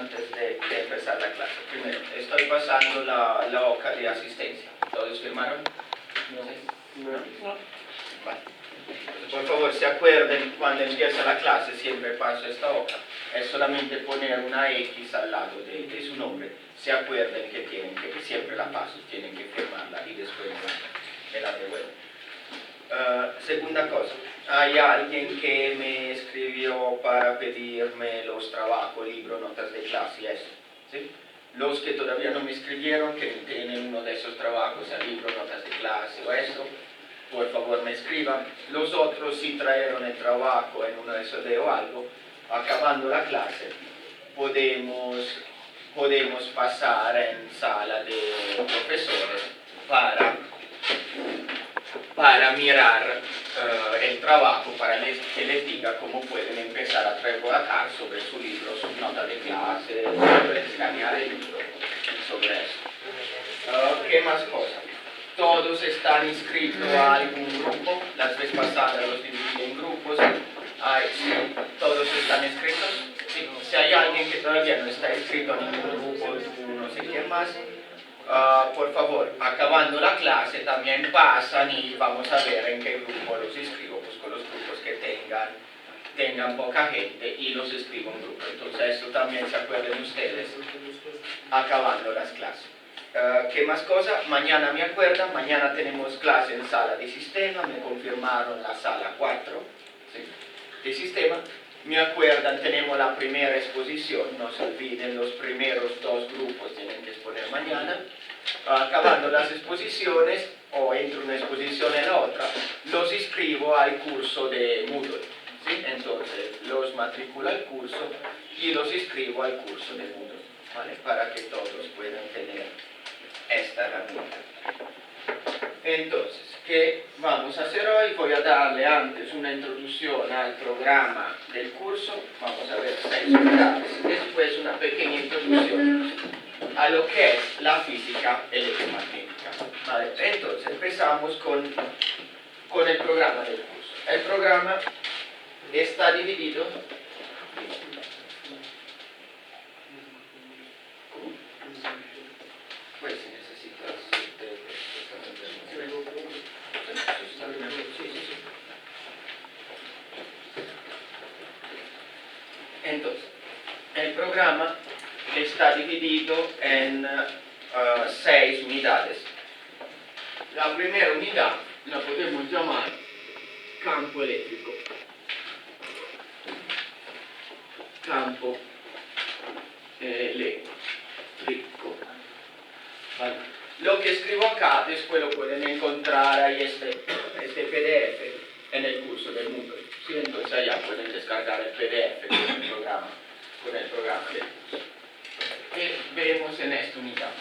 antes de empezar la clase. Primero, estoy pasando la hoja de asistencia. ¿Todos firmaron? No. Vale. Por favor, se acuerden, cuando empieza la clase siempre paso esta hoja. Es solamente poner una X al lado de su nombre. Se acuerden que tienen que siempre la paso, tienen que firmarla y después me la devuelven. Segunda cosa, hay alguien que me escribió para pedirme los trabajos, libros, notas de clase y eso, ¿sí? Los que todavía no me escribieron, que tienen uno de esos trabajos, el libro, notas de clase o eso, por favor me escriban. Los otros si trajeron el trabajo en uno de esos o algo, acabando la clase, podemos pasar en sala de profesores para mirar el trabajo, para que les diga cómo pueden empezar a trabajar sobre su libro, sus notas de clase, sobre escanear el libro, sobre eso. ¿Qué más cosas? Todos están inscritos a algún grupo. Las veces pasadas los dividí en grupos. Sí, todos están inscritos. Sí. Si hay alguien que todavía no está inscrito en ningún grupo, no sé quién más, por favor, acabando la clase también pasan y vamos a ver en qué grupo los inscribo. Busco los grupos que tengan poca gente y los escribo en grupo. Entonces esto también se acuerden ustedes acabando las clases. ¿Qué más cosa? Mañana me acuerdan, mañana tenemos clase en sala de sistema, me confirmaron la sala 4, ¿sí? De sistema. Me acuerdan, tenemos la primera exposición, no se olviden, los primeros 2 grupos tienen que exponer mañana. Acabando las exposiciones, o entre una exposición en otra, los inscribo al curso de Moodle, ¿sí? Entonces, los matriculo al curso y los inscribo al curso de Moodle, ¿vale? Para que todos puedan tener esta herramienta. Entonces, ¿qué vamos a hacer hoy? Voy a darle antes una introducción al programa del curso. Vamos a ver 6 unidades. Después una pequeña introducción a lo que es la física electromagnética. ¿Vale? Entonces, empezamos con el programa del curso. El programa está dividido pues si necesitas entonces el programa está dividido en 6 unidades. La primera unidad la podemos llamar campo eléctrico. Campo eléctrico. ¿Vale? Lo que escribo acá después lo pueden encontrar ahí este PDF en el curso del Moodle. ¿Sí? Entonces allá pueden descargar el PDF con el programa del curso. ¿Qué vemos en esta unidad?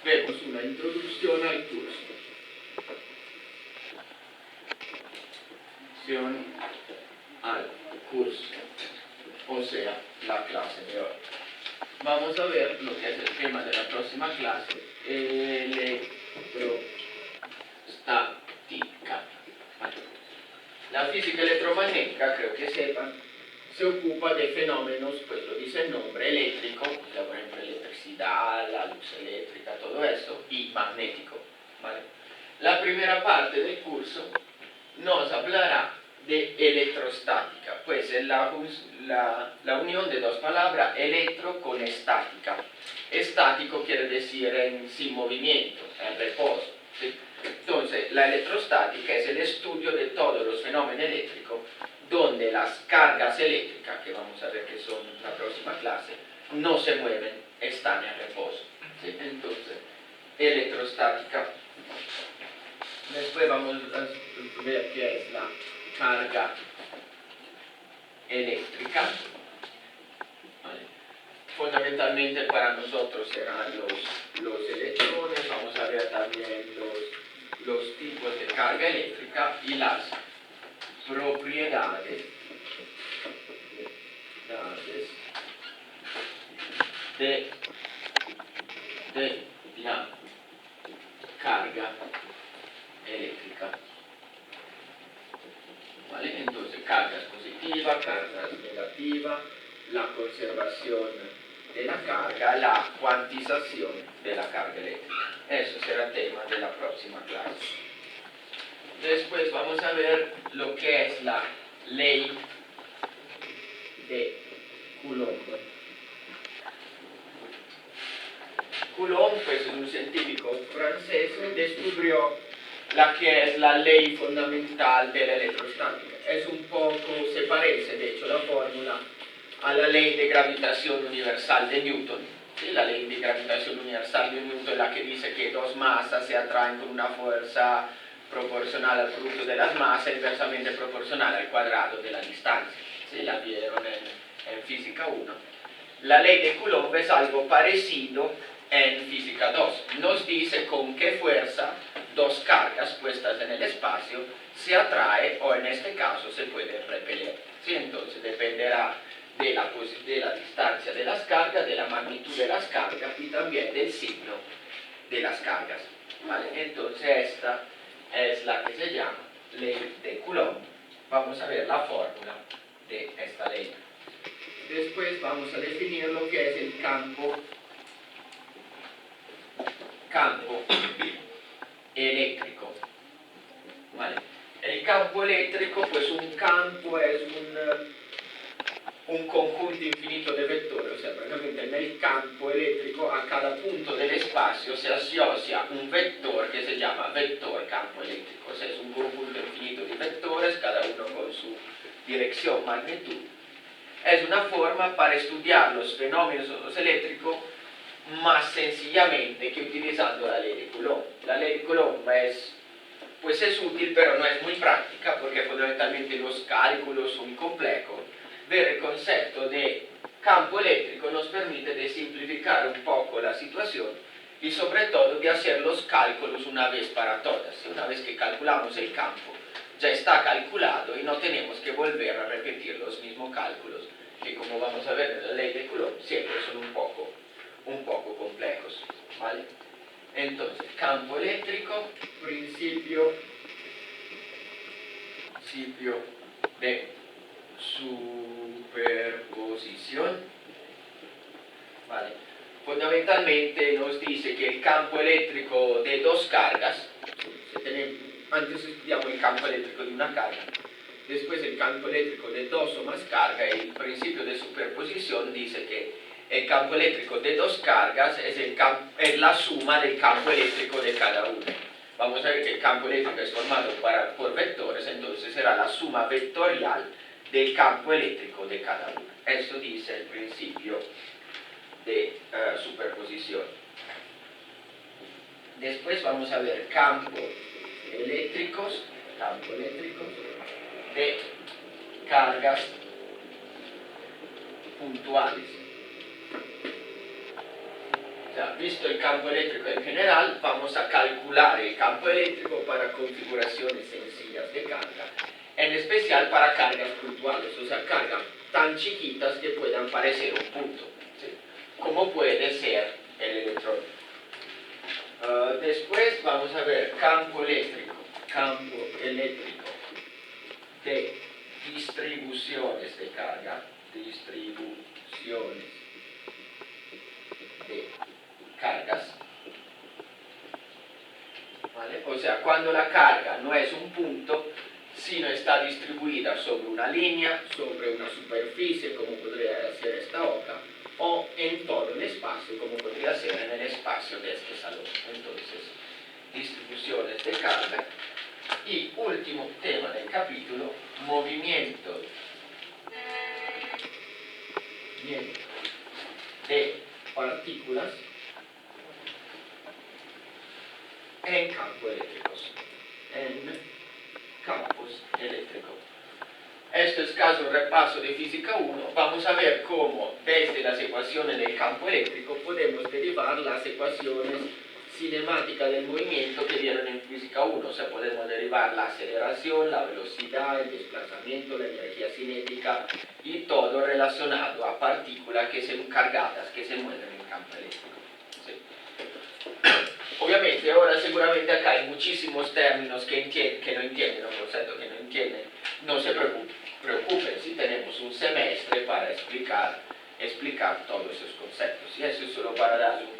Vemos una introducción al curso. Introducción al curso, o sea, la clase de hoy. Vamos a ver lo que es el tema de la próxima clase, electrostática. La física electromagnética, creo que sepan, se ocupa de fenómenos, pues lo dice el nombre, eléctrico, o sea, por ejemplo, electricidad, la luz eléctrica, todo eso, y magnético. ¿Vale? La primera parte del curso nos hablará de electrostática, pues es la unión de 2 palabras, electro con estática. Estático quiere decir sin movimiento, en reposo, ¿sí? Entonces, la electrostática es el estudio de todos los fenómenos eléctricos donde las cargas eléctricas, que vamos a ver que son la próxima clase, no se mueven, están en reposo, ¿sí? Entonces, electrostática. Después vamos a ver qué es la carga eléctrica. ¿Vale? Fundamentalmente para nosotros serán los electrones. Vamos a ver también los tipos de carga eléctrica y las propiedades de la carga eléctrica. ¿Vale? Entonces, cargas positivas, cargas negativas, la conservación de la carga, la cuantización de la carga eléctrica. Eso será tema de la próxima clase. Después vamos a ver lo que es la ley de Coulomb. Coulomb, pues, es un científico francés, descubrió la que es la ley fundamental de la electrostática. Es un poco, se parece, de hecho, la fórmula a la ley de gravitación universal de Newton. ¿Sí? La ley de gravitación universal de Newton es la que dice que dos masas se atraen con una fuerza proporcional al producto de las masas, inversamente proporcional al cuadrado de la distancia. ¿Sí? La vieron en física 1. La ley de Coulomb es algo parecido en física 2. Nos dice con qué fuerza dos cargas puestas en el espacio se atrae o en este caso se puede repeler. ¿Sí? Entonces dependerá de la distancia de las cargas, de la magnitud de las cargas y también del signo de las cargas. ¿Vale? Entonces esta es la que se llama ley de Coulomb. Vamos a ver la fórmula de esta ley. Después vamos a definir lo que es el campo eléctrico. ¿Vale? El campo eléctrico, pues un campo es un conjunto infinito de vectores, o sea, praticamente en el campo eléctrico a cada punto del espacio se asocia un vector que se llama vector campo eléctrico, o sea, es un conjunto infinito de vectores, cada uno con su dirección, magnitud. Es una forma para estudiar los fenómenos eléctricos más sencillamente que utilizando la ley de Coulomb. La ley de Coulomb es útil, pero no es muy práctica porque fundamentalmente los cálculos son complejos. Ver el concepto de campo eléctrico nos permite de simplificar un poco la situación y sobre todo de hacer los cálculos una vez para todas. Una vez que calculamos el campo, ya está calculado y no tenemos que volver a repetir los mismos cálculos, que como vamos a ver en la ley de Coulomb siempre son un poco complejos. ¿Vale? Entonces, campo eléctrico, principio de superposición. ¿Vale? Fundamentalmente nos dice que el campo eléctrico de dos cargas, antes estudiamos el campo eléctrico de una carga, después el campo eléctrico de dos o más cargas, y el principio de superposición dice que el campo eléctrico de dos cargas es la suma del campo eléctrico de cada una. Vamos a ver que el campo eléctrico es formado por vectores, entonces será la suma vectorial del campo eléctrico de cada una. Esto dice el principio de superposición. Después vamos a ver campos eléctricos de cargas puntuales. O sea, visto el campo eléctrico en general, vamos a calcular el campo eléctrico para configuraciones sencillas de carga, en especial para cargas puntuales, o sea, cargas tan chiquitas que puedan parecer un punto, ¿sí? Como puede ser el electrón. Después vamos a ver campo eléctrico de distribuciones de carga, cargas, ¿vale? O sea, cuando la carga no es un punto, sino está distribuida sobre una línea, sobre una superficie, como podría ser esta hoja, o en todo el espacio, como podría ser en el espacio de este salón. Entonces, distribuciones de carga. Y último tema del capítulo, movimiento de partículas en campos eléctricos. Esto es caso repaso de física 1. Vamos a ver cómo desde las ecuaciones del campo eléctrico podemos derivar las ecuaciones cinemáticas del movimiento que dieron en física 1. O sea, podemos derivar la aceleración, la velocidad, el desplazamiento, la energía cinética y todo relacionado a partículas que son cargadas, que se mueven en el campo eléctrico. ¿Sí? Obviamente, ahora seguramente acá hay muchísimos términos que no entienden, o conceptos que no entienden. No se preocupen, si tenemos un semestre para explicar explicar todos esos conceptos. Y eso es solo para dar un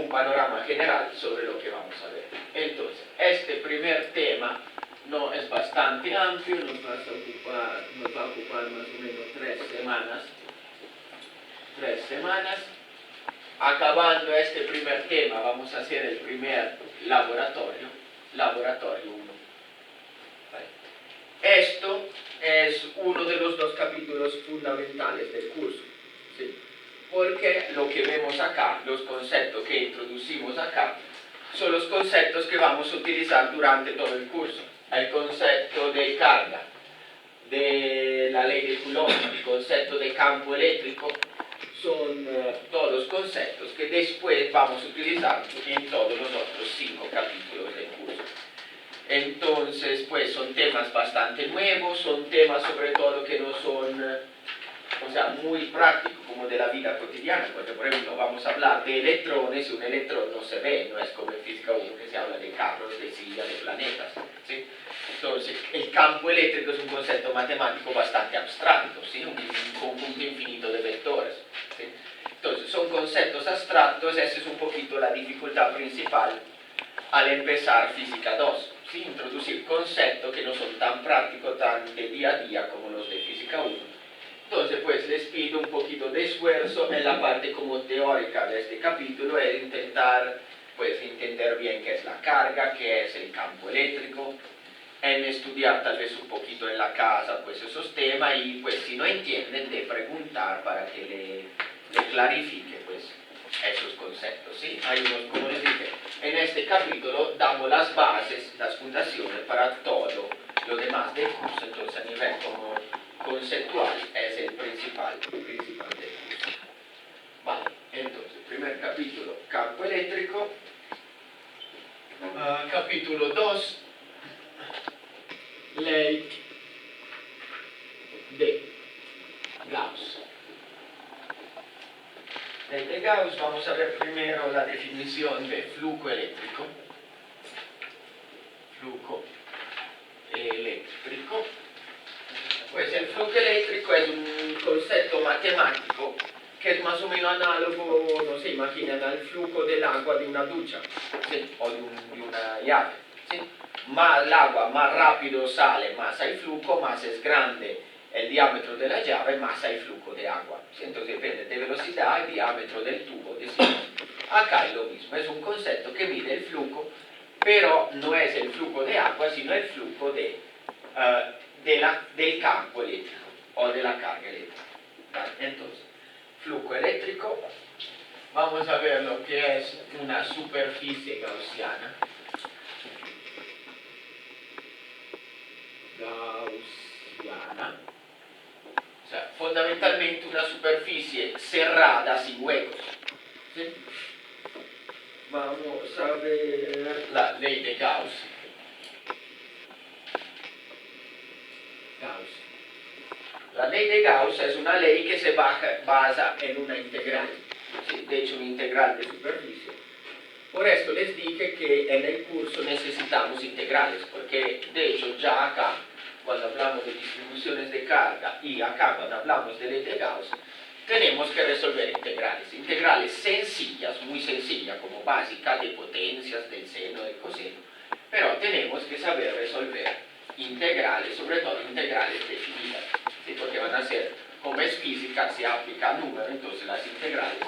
panorama general sobre lo que vamos a ver. Entonces, este primer tema no es bastante amplio, nos va a ocupar más o menos 3 semanas. 3 semanas. Acabando este primer tema, vamos a hacer el primer laboratorio 1. Esto es uno de los 2 capítulos fundamentales del curso, ¿sí? Porque lo que vemos acá, los conceptos que introducimos acá, son los conceptos que vamos a utilizar durante todo el curso. El concepto de carga, de la ley de Coulomb, el concepto de campo eléctrico, son todos conceptos que después vamos a utilizar en todos los otros 5 capítulos del curso. Entonces, pues son temas bastante nuevos, son temas sobre todo que no son, muy prácticos, como de la vida cotidiana, porque por ejemplo vamos a hablar de electrones, y un electrón no se ve, no es como en física 1 que se habla de carros, de sillas, de planetas, ¿sí? Entonces, el campo eléctrico es un concepto matemático bastante abstracto, ¿sí? Un conjunto infinito de vectores, ¿sí? Entonces, son conceptos abstractos, esa es un poquito la dificultad principal al empezar física 2, ¿sí? Introducir conceptos que no son tan prácticos, tan de día a día como los de física 1. Entonces, pues les pido un poquito de esfuerzo en la parte como teórica de este capítulo, es intentar, pues, entender bien qué es la carga, qué es el campo eléctrico, en estudiar tal vez un poquito en la casa, pues, esos temas, y pues, si no entienden, de preguntar para que le clarifique, pues, esos conceptos, ¿sí? Hay unos, como les dije, en este capítulo damos las bases, las fundaciones para todo lo demás del curso, entonces a nivel como conceptual es el principal del curso. Vale, entonces, primer capítulo, campo eléctrico. Capítulo 2, ley de Gauss. Ley de Gauss, vamos a ver primero la definición de flujo eléctrico. Flujo eléctrico. Pues el flujo eléctrico es un concepto matemático que es más o menos análogo, no sé, imaginan al flujo del agua de una ducha, ¿sí? O de una llave, ¿sí? Más el agua, más rápido sale, más hay flujo, más es grande el diámetro de la llave, más hay flujo de agua, ¿sí? Entonces depende de velocidad y diámetro del tubo. Acá es lo mismo, es un concepto que mide el flujo, pero no es el flujo de agua, sino el flujo del campo eléctrico o de la carga eléctrica. ¿Vale? Entonces, flujo eléctrico, vamos a ver lo que es una superficie gaussiana. O sea, fundamentalmente una superficie cerrada sin huecos, ¿sí? Vamos a ver la ley de Gauss. La ley de Gauss es una ley que se basa en una integral, ¿sí? De hecho una integral de superficie. Por esto les dije que en el curso necesitamos integrales, porque de hecho ya acá, cuando hablamos de distribuciones de carga y acá cuando hablamos de ley de Gauss, tenemos que resolver integrales. Integrales sencillas, muy sencillas, como básicas de potencias, del seno, del coseno, pero tenemos que saber resolver integrales, sobre todo integrales definidas, ¿sí? Porque van a ser, como es física, se aplica al número, entonces las integrales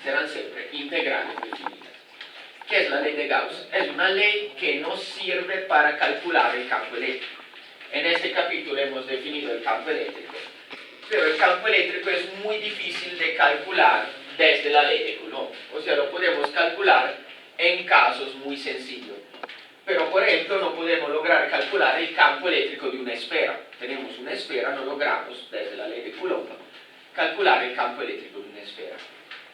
serán siempre integrales definidas. ¿Qué es la ley de Gauss? Es una ley que nos sirve para calcular el campo eléctrico. En este capítulo hemos definido el campo eléctrico, pero el campo eléctrico es muy difícil de calcular desde la ley de Coulomb. O sea, lo podemos calcular en casos muy sencillos. Pero, por ejemplo, no podemos lograr calcular el campo eléctrico de una esfera. Tenemos una esfera, no logramos, desde la ley de Coulomb, calcular el campo eléctrico de una esfera.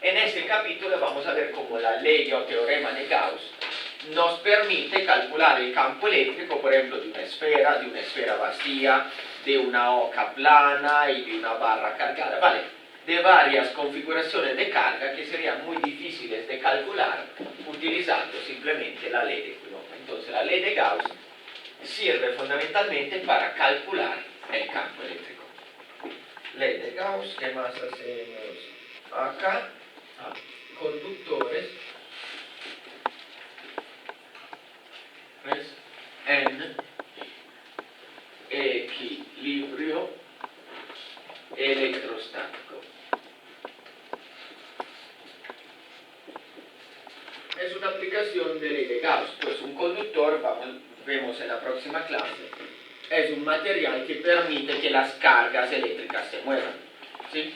En este capítulo vamos a ver cómo la ley o teorema de Gauss nos permite calcular el campo eléctrico, por ejemplo, de una esfera vacía, de una oca plana y de una barra cargada, ¿vale? De varias configuraciones de carga que serían muy difíciles de calcular utilizando simplemente la ley de Coulomb. Entonces, la ley de Gauss sirve fundamentalmente para calcular el campo eléctrico. ley de Gauss. ¿Qué más hacemos acá? Conductores en equilibrio electrostático. Es una aplicación de ley de Gauss. Pues un conductor, vemos en la próxima clase, es un material que permite que las cargas eléctricas se muevan, ¿sí?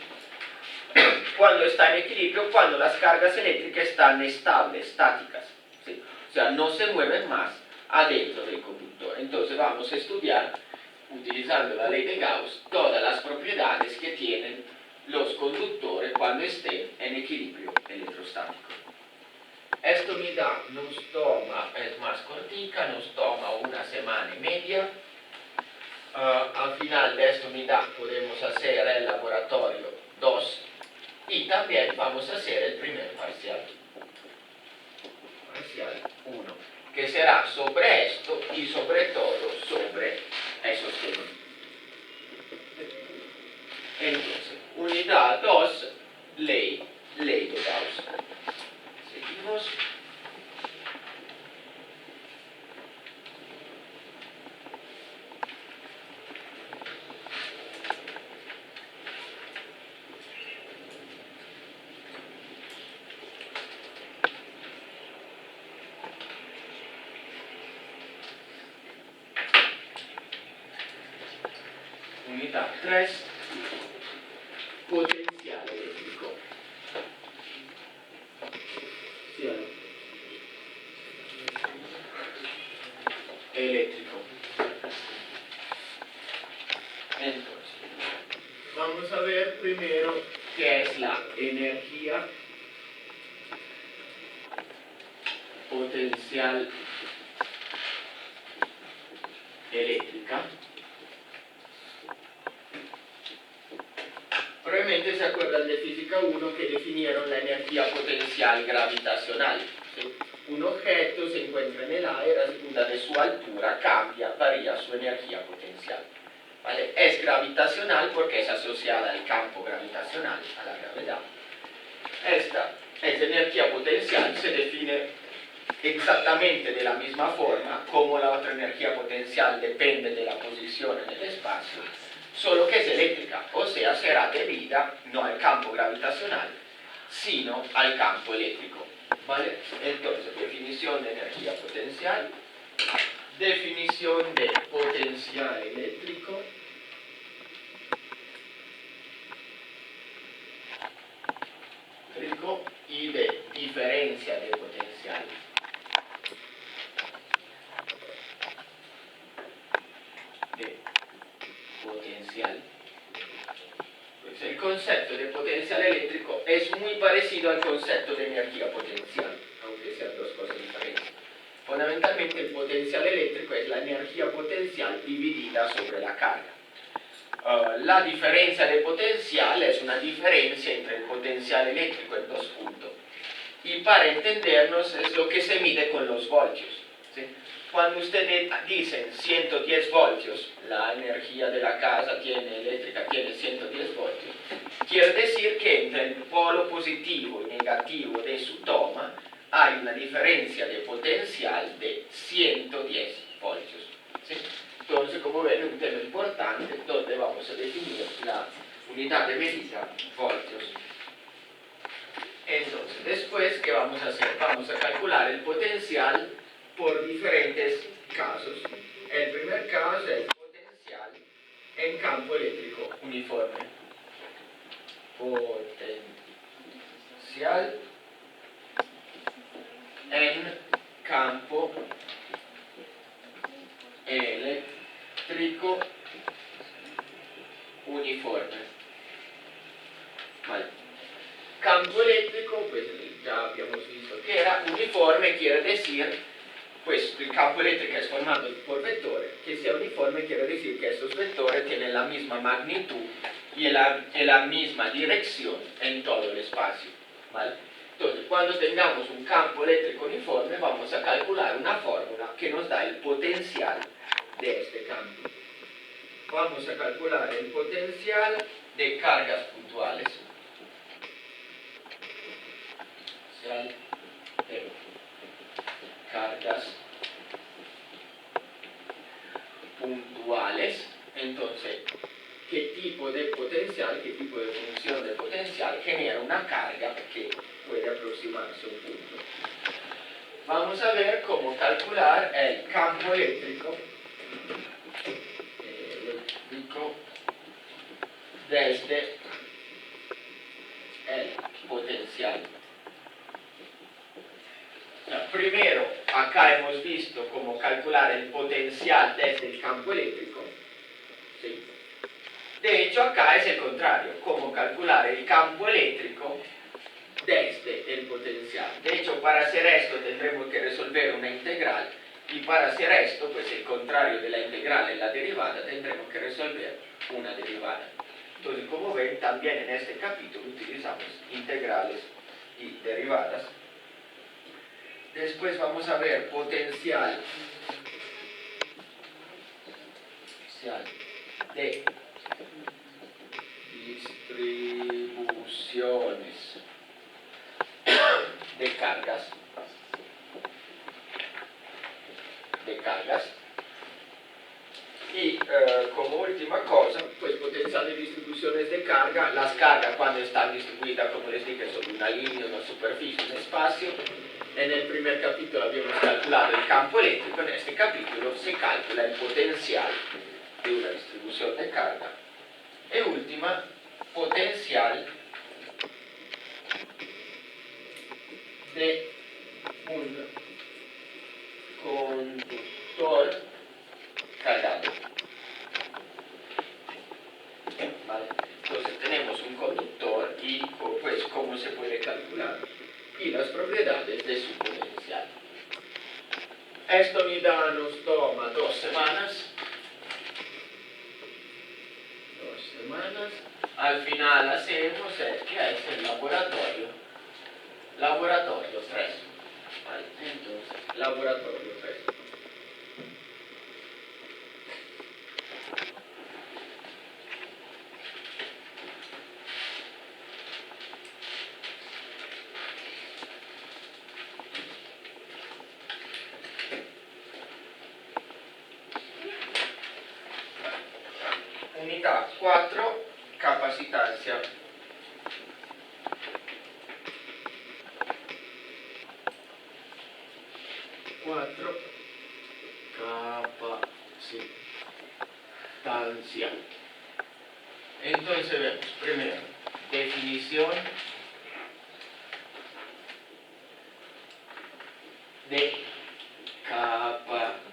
Cuando está en equilibrio, cuando las cargas eléctricas están estables, estáticas, ¿sí? O sea, no se mueven más adentro del conductor. Entonces vamos a estudiar, utilizando la ley de Gauss, todas las propiedades que tienen los conductores cuando estén en equilibrio electrostático. Esta unidad nos toma, es más cortica, nos toma una semana y media. Al final de esta unidad podemos hacer el laboratorio 2 y también vamos a hacer el primer parcial 1, que será sobre esto y sobre todo sobre esos temas. Entonces, unidad 2, ley de Gauss. Seguimos. Unidad 3, potencial eléctrico. Entonces, vamos a ver primero qué es la energía potencial eléctrica. Probablemente se acuerdan de física 1 que definieron la energía potencial gravitacional, ¿sí? Un objeto se encuentra en el aire, a segunda de su altura varía su energía potencial, ¿vale? Es gravitacional porque es asociada al campo gravitacional, a la gravedad. Esta energía potencial se define exactamente de la misma forma como la otra energía potencial depende de la posición en el espacio, solo que es eléctrica, o sea, será debida no al campo gravitacional, sino al campo eléctrico, ¿vale? Entonces, definición de energía potencial, definición de potencial eléctrico, y de diferencia de potencial. Pues el concepto de potencial eléctrico es muy parecido al concepto de energía potencial, aunque sean dos cosas diferentes. Fundamentalmente el potencial eléctrico es la energía potencial dividida sobre la carga. La diferencia de potencial es una diferencia entre el potencial eléctrico en dos puntos. Y para entendernos es lo que se mide con los voltios, ¿sí? Cuando ustedes dicen 110 voltios, la energía de la casa eléctrica tiene 110 voltios, quiere decir que entre el polo positivo y negativo de su toma hay una diferencia de potencial de 110 voltios, ¿sí? Entonces, como ven, es un tema importante donde vamos a definir la unidad de medida, voltios. Entonces, después, ¿qué vamos a hacer? Vamos a calcular el potencial por diferentes casos. El primer caso es potencial en campo eléctrico uniforme. Potencial en campo eléctrico uniforme. Vale. Campo eléctrico, pues ya habíamos visto que era uniforme, quiere decir, pues el campo eléctrico es formado por vectores, que sea uniforme quiere decir que estos vectores tienen la misma magnitud y la misma dirección en todo el espacio, ¿vale? Entonces, cuando tengamos un campo eléctrico uniforme, vamos a calcular una fórmula que nos da el potencial de este campo. Vamos a calcular el potencial de cargas puntuales. De cargas puntuales. Entonces, ¿qué tipo de potencial, qué tipo de función de potencial genera una carga que puede aproximarse a un punto? Vamos a ver cómo calcular el campo eléctrico desde el potencial. Primero, acá hemos visto cómo calcular el potencial desde el campo eléctrico. ¿Sí? De hecho, acá es el contrario, cómo calcular el campo eléctrico desde el potencial. De hecho, para hacer esto tendremos que resolver una integral, y para hacer esto, pues el contrario de la integral en la derivada, tendremos que resolver una derivada. Entonces, como ven, también en este capítulo utilizamos integrales y derivadas. Después vamos a ver potencial de distribuciones de cargas. Y como última cosa, pues potencial de distribuciones de carga. Las cargas, cuando están distribuidas, como les dije, sobre una línea, una superficie, un espacio. En el primer capítulo habíamos calculado el campo eléctrico. En este capítulo se calcula el potencial de una distribución de carga. Y última, potencial de un conductor cargado. ¿Vale? Entonces tenemos un conductor y pues cómo se puede calcular y las propiedades de su potencial. Esta unidad nos toma 2 semanas. Al final hacemos el que es el laboratorio 3. ¿Vale? Entonces, laboratorio 3. Unità 4, capacitancia. Capacitancia. Entonces vemos primero definición de capacitancia.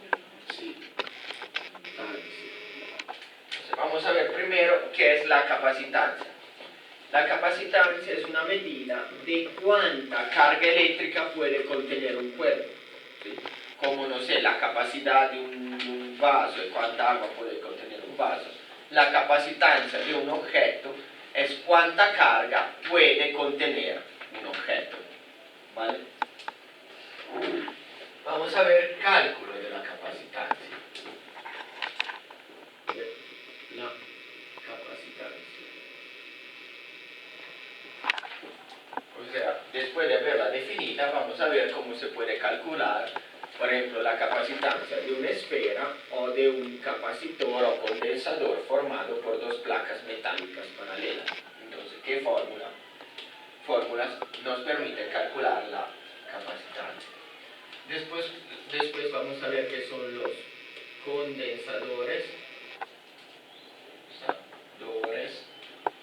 Entonces vamos a ver primero qué es la capacitancia. La capacitancia es una medida de cuánta carga eléctrica puede contener un cuerpo. ¿Sí? Como, no sé, la capacidad de un vaso y cuánta agua puede contener un vaso. La capacitancia de un objeto es cuánta carga puede contener un objeto. ¿Vale? Vamos a ver cálculo de la capacitancia. La capacitancia. O sea, después de haberla definida, vamos a ver cómo se puede calcular, por ejemplo, la capacitancia de una esfera o de un capacitor o condensador formado por 2 placas metálicas paralelas. Entonces, ¿qué fórmulas nos permiten calcular la capacitancia? Después vamos a ver qué son los condensadores,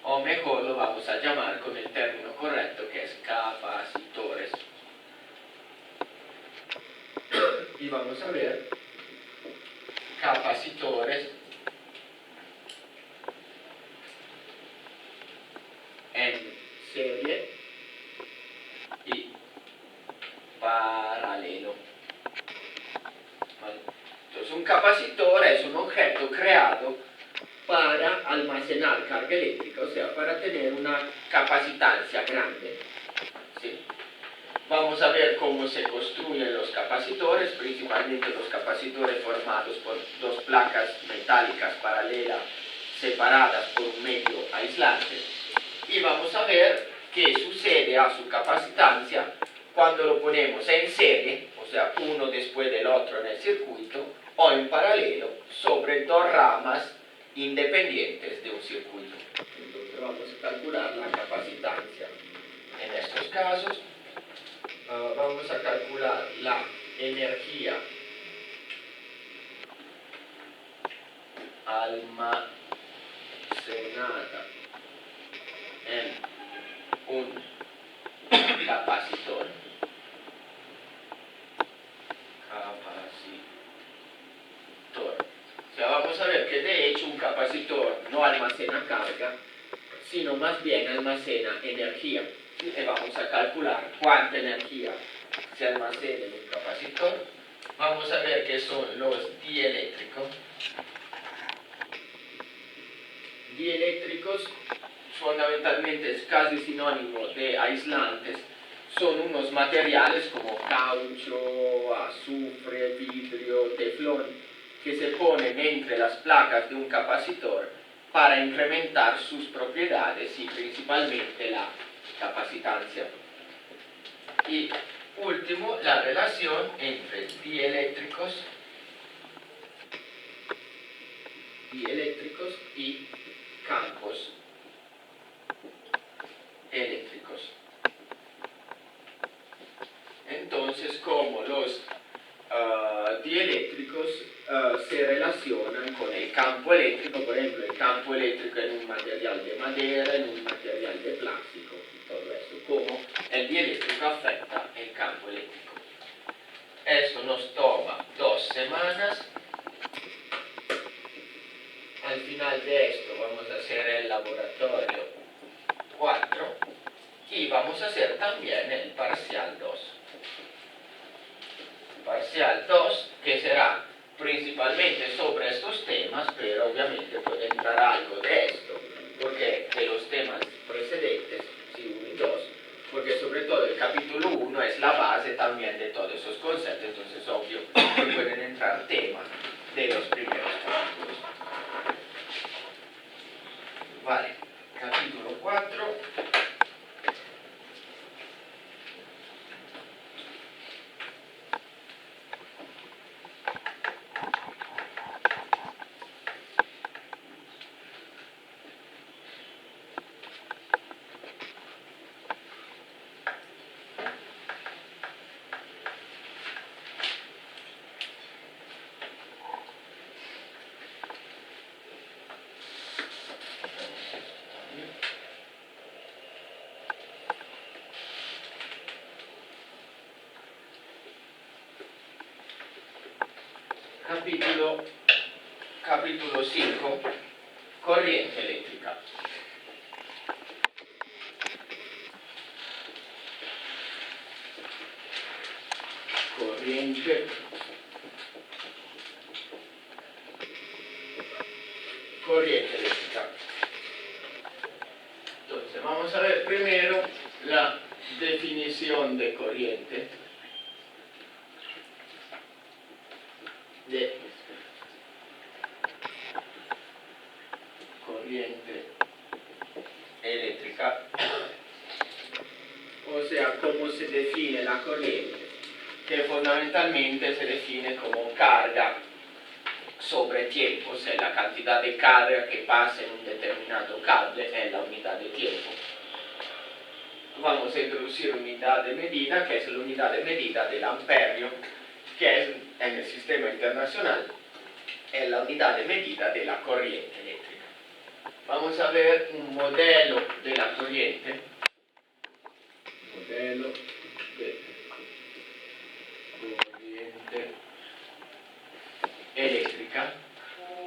o mejor lo vamos a llamar con el término correcto, que es capacitores. Y vamos a ver capacitores en serie y paralelo. ¿Vale? Entonces un capacitor es un objeto creado para almacenar carga eléctrica, o sea, para tener una capacitancia grande. ¿Sí? Vamos a ver cómo se construyen los capacitores, principalmente los capacitores formados por 2 placas metálicas paralelas separadas por un medio aislante, y vamos a ver qué sucede a su capacitancia cuando lo ponemos en serie, o sea, uno después del otro en el circuito, o en paralelo sobre dos ramas independientes de un circuito. Entonces vamos a calcular la capacitancia. En estos casos, vamos a calcular la energía almacenada en un capacitor. O sea, vamos a ver que de hecho un capacitor no almacena carga, sino más bien almacena energía. Y vamos a calcular cuánta energía se almacena en un capacitor. Vamos a ver qué son los dieléctricos. Dieléctricos fundamentalmente es casi sinónimo de aislantes. Son unos materiales como caucho, azufre, vidrio, teflón, que se ponen entre las placas de un capacitor para incrementar sus propiedades y principalmente la capacitancia. Y último, la relación entre dieléctricos y campos eléctricos. Entonces, como los dieléctricos se relacionan con el campo eléctrico, por ejemplo, el campo eléctrico en un material de madera, en un material de plástico, y todo eso, cómo el dieléctrico afecta el campo eléctrico. Esto nos toma 2 semanas. Al final de esto vamos a hacer el laboratorio 4 y vamos a hacer también el parcial 2. Parcial 2 que será principalmente sobre estos temas, pero obviamente puede entrar algo de esto, porque de los temas precedentes, sí, 1 y 2, porque sobre todo el capítulo 1 es la base también de todos esos conceptos, entonces obvio que pueden entrar temas de los primeros capítulos. Vale, capítulo 4. Capítulo 5, corriente eléctrica. Corriente eléctrica. Entonces, vamos a ver primero la definición de corriente. Corriente eléctrica, o sea, cómo se define la corriente, que fundamentalmente se define como carga sobre tiempo, o sea, la cantidad de carga que pasa en un determinado cable es la unidad de tiempo. Vamos a introducir unidad de medida, que es la unidad de medida del amperio, que es en el sistema internacional, es la unidad de medida de la corriente eléctrica. Vamos a ver un modelo de la corriente. Modelo de corriente eléctrica.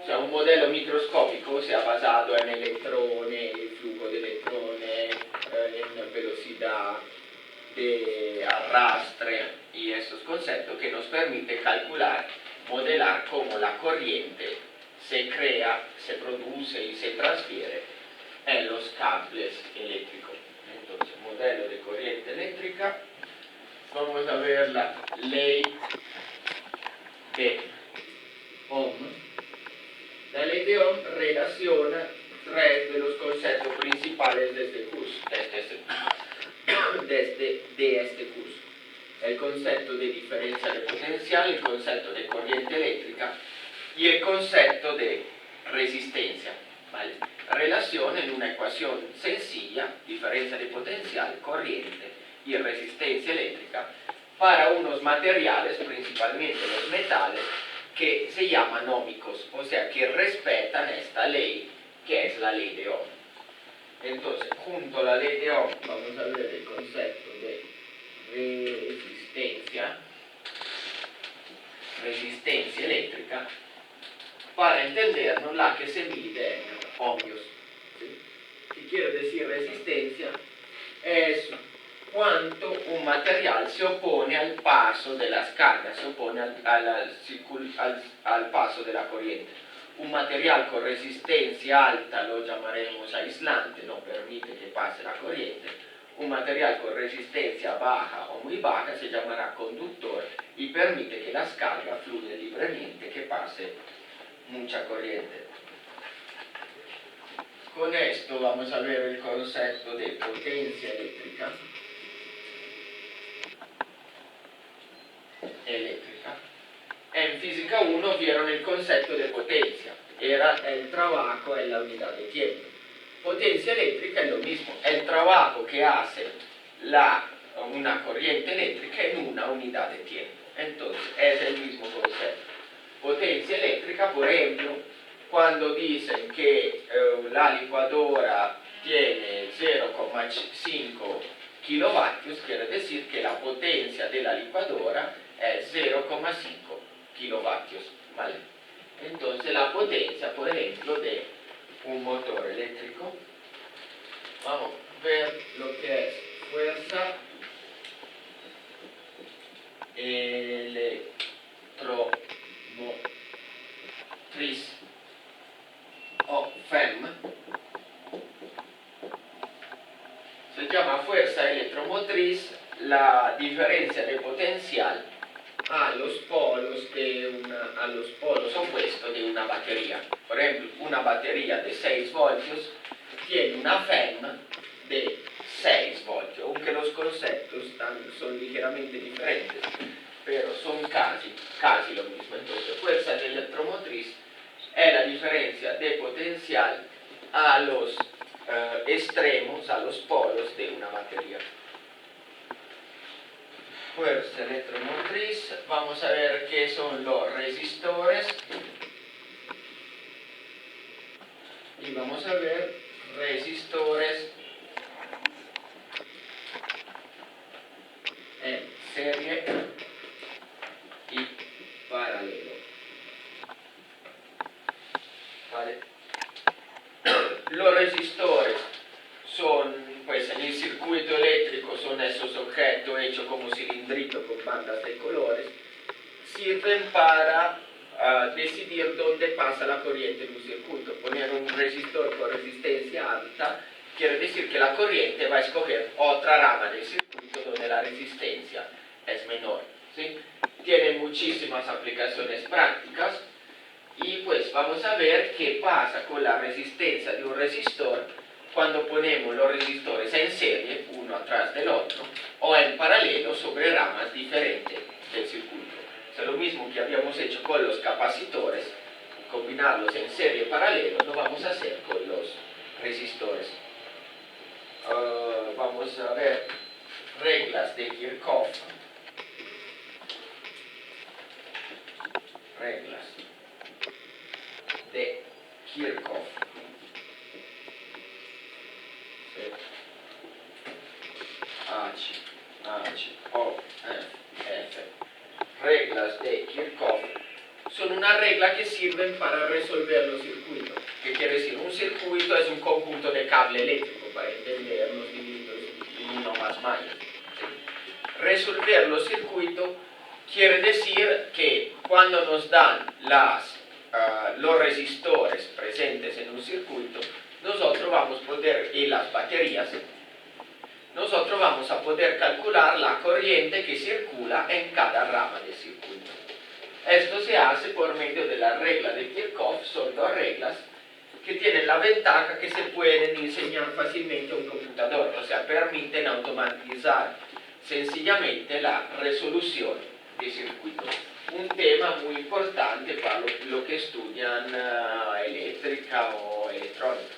O sea, un modelo microscópico, o sea, basado en electrones, el flujo de electrones, en velocidad de arrastre y estos conceptos que nos permite calcular, modelar cómo la corriente se crea, se produce y se transfiere en los cables eléctricos. Entonces, modelo de corriente eléctrica. Vamos a ver la ley de Ohm. La ley ley de Ohm relaciona tres de los conceptos principales de este curso, de este curso. El concepto de diferencia de potencial, el concepto de corriente eléctrica y el concepto de resistencia. ¿Vale? Relación en una ecuación sencilla, diferencia de potencial, corriente y resistencia eléctrica, para unos materiales, principalmente los metales, que se llaman óhmicos, o sea, que respetan esta ley, que es la ley de Ohm. Entonces, junto a la ley de Ohm, vamos a ver el concepto de resistencia eléctrica, para entendernos la que se mide en ohmios. ¿Sí? ¿Qué quiere decir resistencia? Es cuánto un material se opone al paso de las cargas, se opone al paso de la corriente. Un material con resistencia alta lo llamaremos aislante, no permite que pase la corriente. Un material con resistencia baja o muy baja se llamará conductor y permite que las cargas fluyan libremente, que pase mucha corriente. Con esto vamos a ver el concepto de potencia eléctrica. En física 1 vieron el concepto de potencia, era el trabajo en la unidad de tiempo. Potencia eléctrica es lo mismo, el trabajo que hace una corriente eléctrica en una unidad de tiempo. Entonces es el mismo concepto. Potencia eléctrica, por ejemplo, cuando dicen que la licuadora tiene 0,5 kilovatios, quiere decir que la potencia de la licuadora es 0,5 kilovatios, ¿vale? Entonces la potencia, por ejemplo, de un motor eléctrico, vamos a ver lo que es fuerza electromotriz o FEM. Se llama fuerza electromotriz la diferencia de potencial a los polos opuestos de una batería. Por ejemplo, una batería de 6 voltios tiene una FEM de 6 voltios, aunque los conceptos son ligeramente diferentes, pero son casi lo mismo. Entonces, fuerza electromotriz es la diferencia de potencial a los extremos, a los polos de una batería. Fuerza electromotriz, vamos a ver qué son los resistores y vamos a ver resistores en serie y paralelo. ¿Vale? Los resistores son, pues en el circuito eléctrico, son esos objetos hechos como cilindritos con bandas de colores, sirven para decidir dónde pasa la corriente en un circuito. Poner un resistor con resistencia alta quiere decir que la corriente va a escoger otra rama del circuito donde la resistencia es menor, ¿sí? Tiene muchísimas aplicaciones prácticas y pues vamos a ver qué pasa con la resistencia de un resistor cuando ponemos los resistores en serie, uno atrás del otro, o en paralelo sobre ramas diferentes del circuito. Es lo mismo que habíamos hecho con los capacitores, combinarlos en serie paralelo, lo vamos a hacer con los resistores. Vamos a ver reglas de Kirchhoff. Reglas de Kirchhoff. Reglas de Kirchhoff son una regla que sirven para resolver los circuitos. ¿Qué quiere decir? Un circuito es un conjunto de cable eléctrico, para entendernos en uno más mayor. Resolver los circuitos quiere decir que cuando nos dan los resistores presentes en un circuito, nosotros vamos a poder, y las baterías, nosotros vamos a poder calcular la corriente que circula en cada rama del circuito. Esto se hace por medio de la regla de Kirchhoff. Son dos reglas que tienen la ventaja que se pueden enseñar fácilmente a un computador, o sea, permiten automatizar sencillamente la resolución de circuitos. Un tema muy importante para lo que estudian eléctrica o electrónica,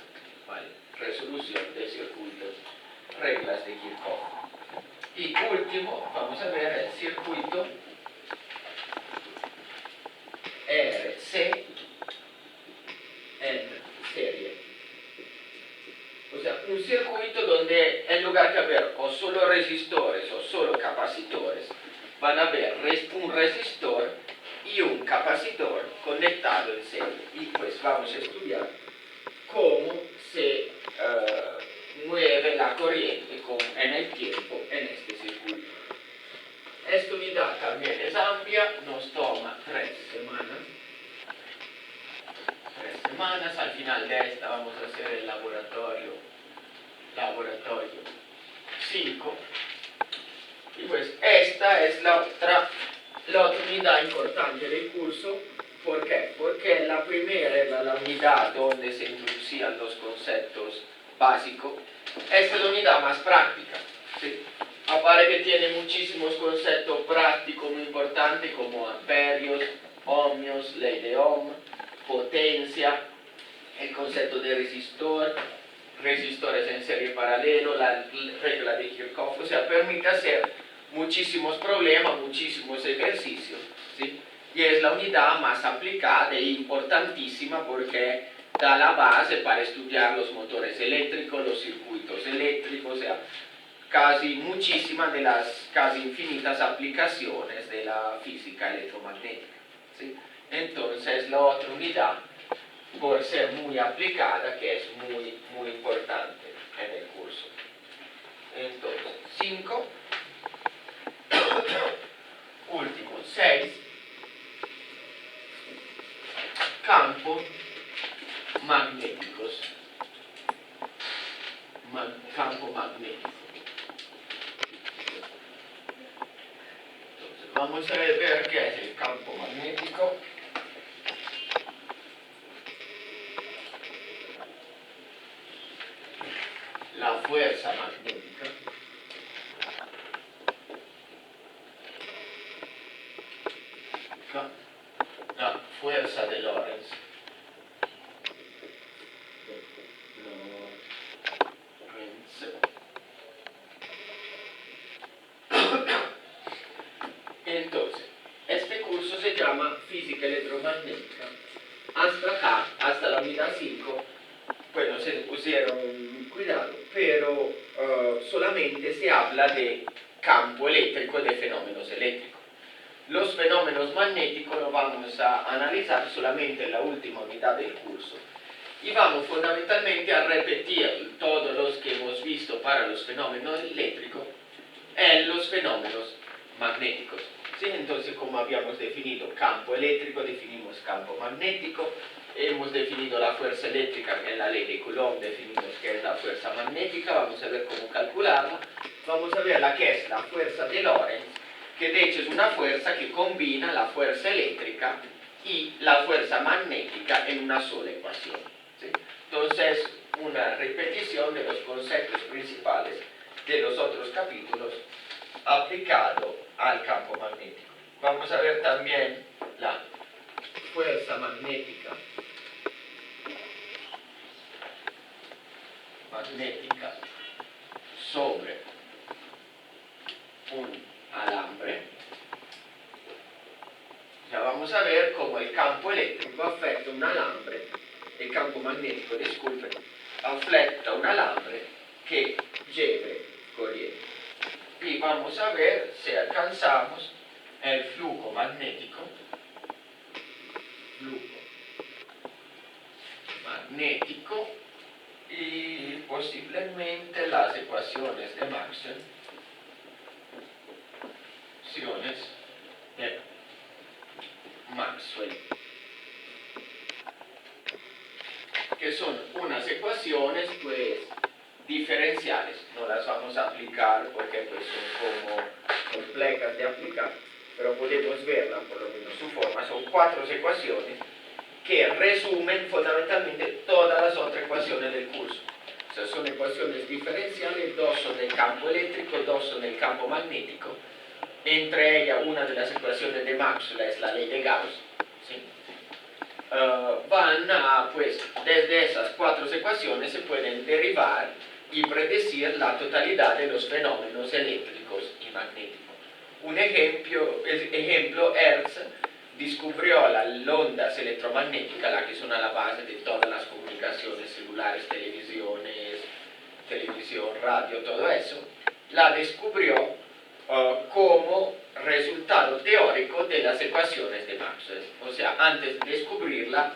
¿vale? Resolución de circuitos, reglas de Kirchhoff. Y último, vamos a ver el circuito RC en serie. O sea, un circuito donde en lugar de haber o solo resistores o solo capacitores, van a haber un resistor y un capacitor conectado en serie. Y pues vamos a estudiar cómo se mueve la corriente en el tiempo en este circuito. Esta unidad también es amplia, nos toma 3 semanas. 3 semanas, al final de esta vamos a hacer el laboratorio 5. Y pues esta es la otra unidad importante del curso. ¿Por qué? Porque la primera era la unidad donde se introducían los conceptos básicos. Esta es la unidad más práctica, ¿sí? Aparte que tiene muchísimos conceptos prácticos muy importantes como amperios, ohmios, ley de Ohm, potencia, el concepto de resistor, resistores en serie paralelo, la regla de Kirchhoff. O sea, permite hacer muchísimos problemas, muchísimos ejercicios, ¿sí? Y es la unidad más aplicada e importantísima porque da la base para estudiar los motores eléctricos, los circuitos eléctricos, o sea, casi muchísimas de las casi infinitas aplicaciones de la física electromagnética, ¿sí? Entonces la otra unidad, por ser muy aplicada, que es muy, muy importante en el curso. Entonces, 5, último, 6, campos magnéticos. Campo magnético. Entonces, vamos a ver qué es el campo magnético. La fuerza magnética. La fuerza de Lorentz. Entonces, este curso se llama Física Electromagnética. Hasta acá, hasta la unidad 5, bueno, se pusieron cuidado, pero solamente se habla de campo eléctrico y de fenómenos eléctricos. Los fenómenos magnéticos los vamos a analizar solamente en la última unidad del curso y vamos fundamentalmente a repetir todos los que hemos visto para los fenómenos eléctricos en los fenómenos magnéticos. ¿Sí? Entonces, como habíamos definido campo eléctrico, definimos campo magnético, hemos definido la fuerza eléctrica en la ley de Coulomb, definimos qué es la fuerza magnética, vamos a ver cómo calcularla, vamos a ver la que es la fuerza de Lorentz, que de hecho es una fuerza que combina la fuerza eléctrica y la fuerza magnética en una sola ecuación. ¿Sí? Entonces, una repetición de los conceptos principales de los otros capítulos aplicado al campo magnético. Vamos a ver también la fuerza magnética sobre un alambre. Ya vamos a ver cómo el campo eléctrico afecta un alambre, el campo magnético, disculpen, afecta un alambre que lleve corriente. Y vamos a ver si alcanzamos el flujo magnético y posiblemente las ecuaciones de Maxwell, que son unas ecuaciones pues diferenciales. No las vamos a aplicar porque pues son como complejas de aplicar, pero podemos verla, por lo menos su forma, son 4 ecuaciones que resumen fundamentalmente todas las otras ecuaciones del curso. O sea, son ecuaciones diferenciales, 2 son del campo eléctrico, 2 son del campo magnético. Entre ellas, una de las ecuaciones de Maxwell es la ley de Gauss. ¿Sí? Pues, desde esas 4 ecuaciones se pueden derivar y predecir la totalidad de los fenómenos eléctricos y magnéticos. Un ejemplo, Hertz descubrió las ondas electromagnéticas, las que son a la base de todas las comunicaciones celulares, televisión, radio, todo eso, la descubrió como resultado teórico de las ecuaciones de Maxwell. O sea, antes de descubrirla,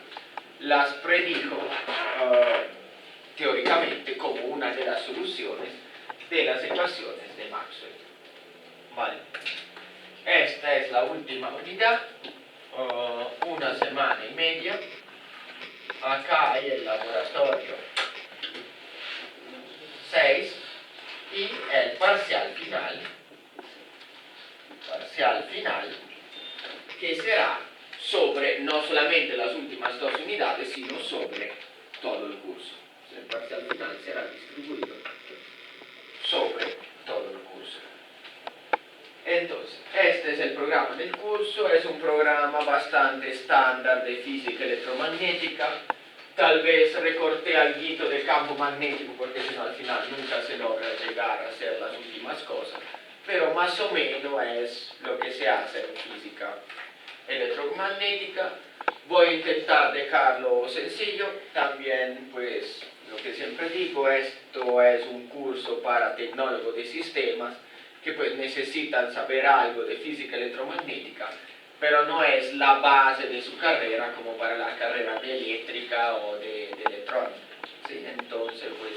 las predijo teóricamente como una de las soluciones de las ecuaciones de Maxwell. Vale. Esta es la última unidad, una semana y media. Acá hay el laboratorio 6 y el parcial final, que será sobre no solamente las últimas 2 unidades, sino sobre todo el curso. El parcial final será distribuido sobre todo el curso. Entonces, este es el programa del curso, es un programa bastante estándar de física electromagnética. Tal vez recorté algo del campo magnético porque si no al final nunca se logra llegar a hacer las últimas cosas, pero más o menos es lo que se hace en física electromagnética. Voy a intentar dejarlo sencillo. También, pues, lo que siempre digo, esto es un curso para tecnólogos de sistemas que pues necesitan saber algo de física electromagnética, pero no es la base de su carrera como para la carrera de eléctrica o de electrónica. ¿Sí? Entonces, pues,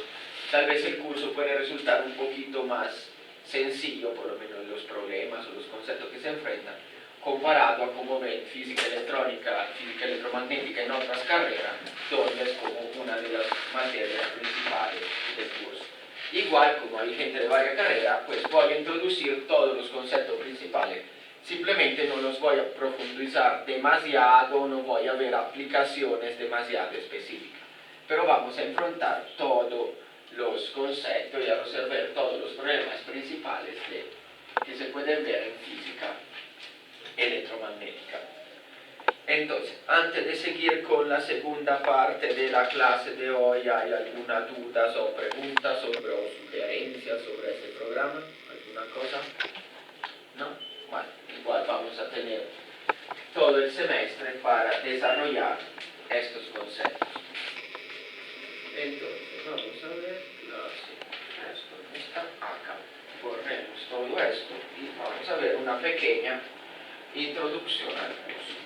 tal vez el curso puede resultar un poquito más sencillo, por lo menos los problemas o los conceptos que se enfrentan, comparado a como ven física electrónica, física electromagnética en otras carreras, donde es como una de las materias principales del curso. Igual, como hay gente de varias carreras, pues voy a introducir todos los conceptos principales. Simplemente no los voy a profundizar demasiado, no voy a ver aplicaciones demasiado específicas. Pero vamos a enfrentar todos los conceptos y a resolver todos los problemas principales que se pueden ver en física electromagnética. Entonces, antes de seguir con la segunda parte de la clase de hoy, ¿hay alguna duda o pregunta o sugerencia sobre este programa? ¿Alguna cosa? ¿No? Bueno, igual vamos a tener todo el semestre para desarrollar estos conceptos. Entonces, vamos a ver, esto está acá. Borremos todo esto y vamos a ver una pequeña introducción al curso.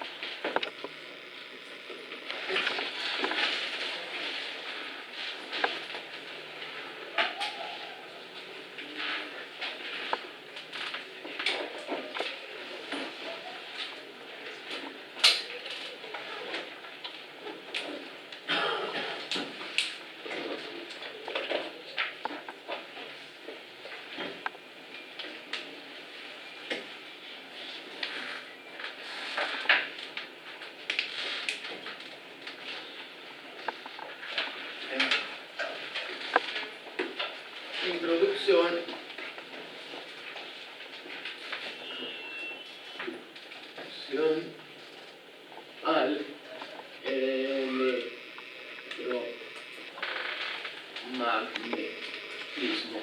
Introducción al electromagnetismo.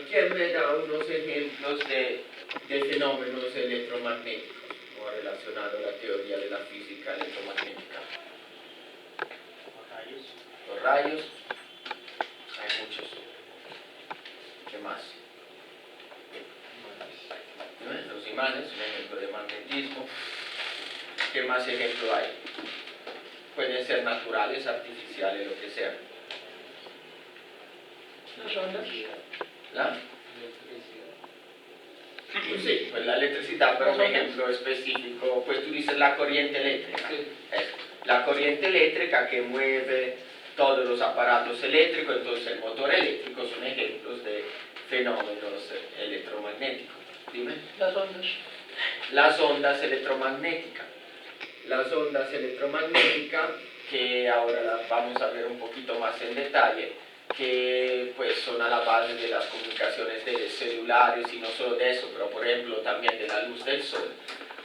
¿Quién me da unos ejemplos de fenómenos electromagnéticos o relacionados a la teoría de la física electromagnética? Los rayos, hay muchos. ¿Qué más? Los imanes, un ejemplo de magnetismo. ¿Qué más ejemplo hay? Pueden ser naturales, artificiales, lo que sea. ¿Las ondas? ¿La? Pues sí, pues la electricidad, pero un ejemplo específico, pues tú dices la corriente eléctrica. Sí. La corriente eléctrica que mueve todos los aparatos eléctricos, entonces el motor eléctrico son ejemplos de fenómenos electromagnéticos. Dime. Las ondas. Las ondas electromagnéticas. Las ondas electromagnéticas, que ahora las vamos a ver un poquito más en detalle, que pues son a la base de las comunicaciones de celulares y no solo de eso, pero por ejemplo también de la luz del sol,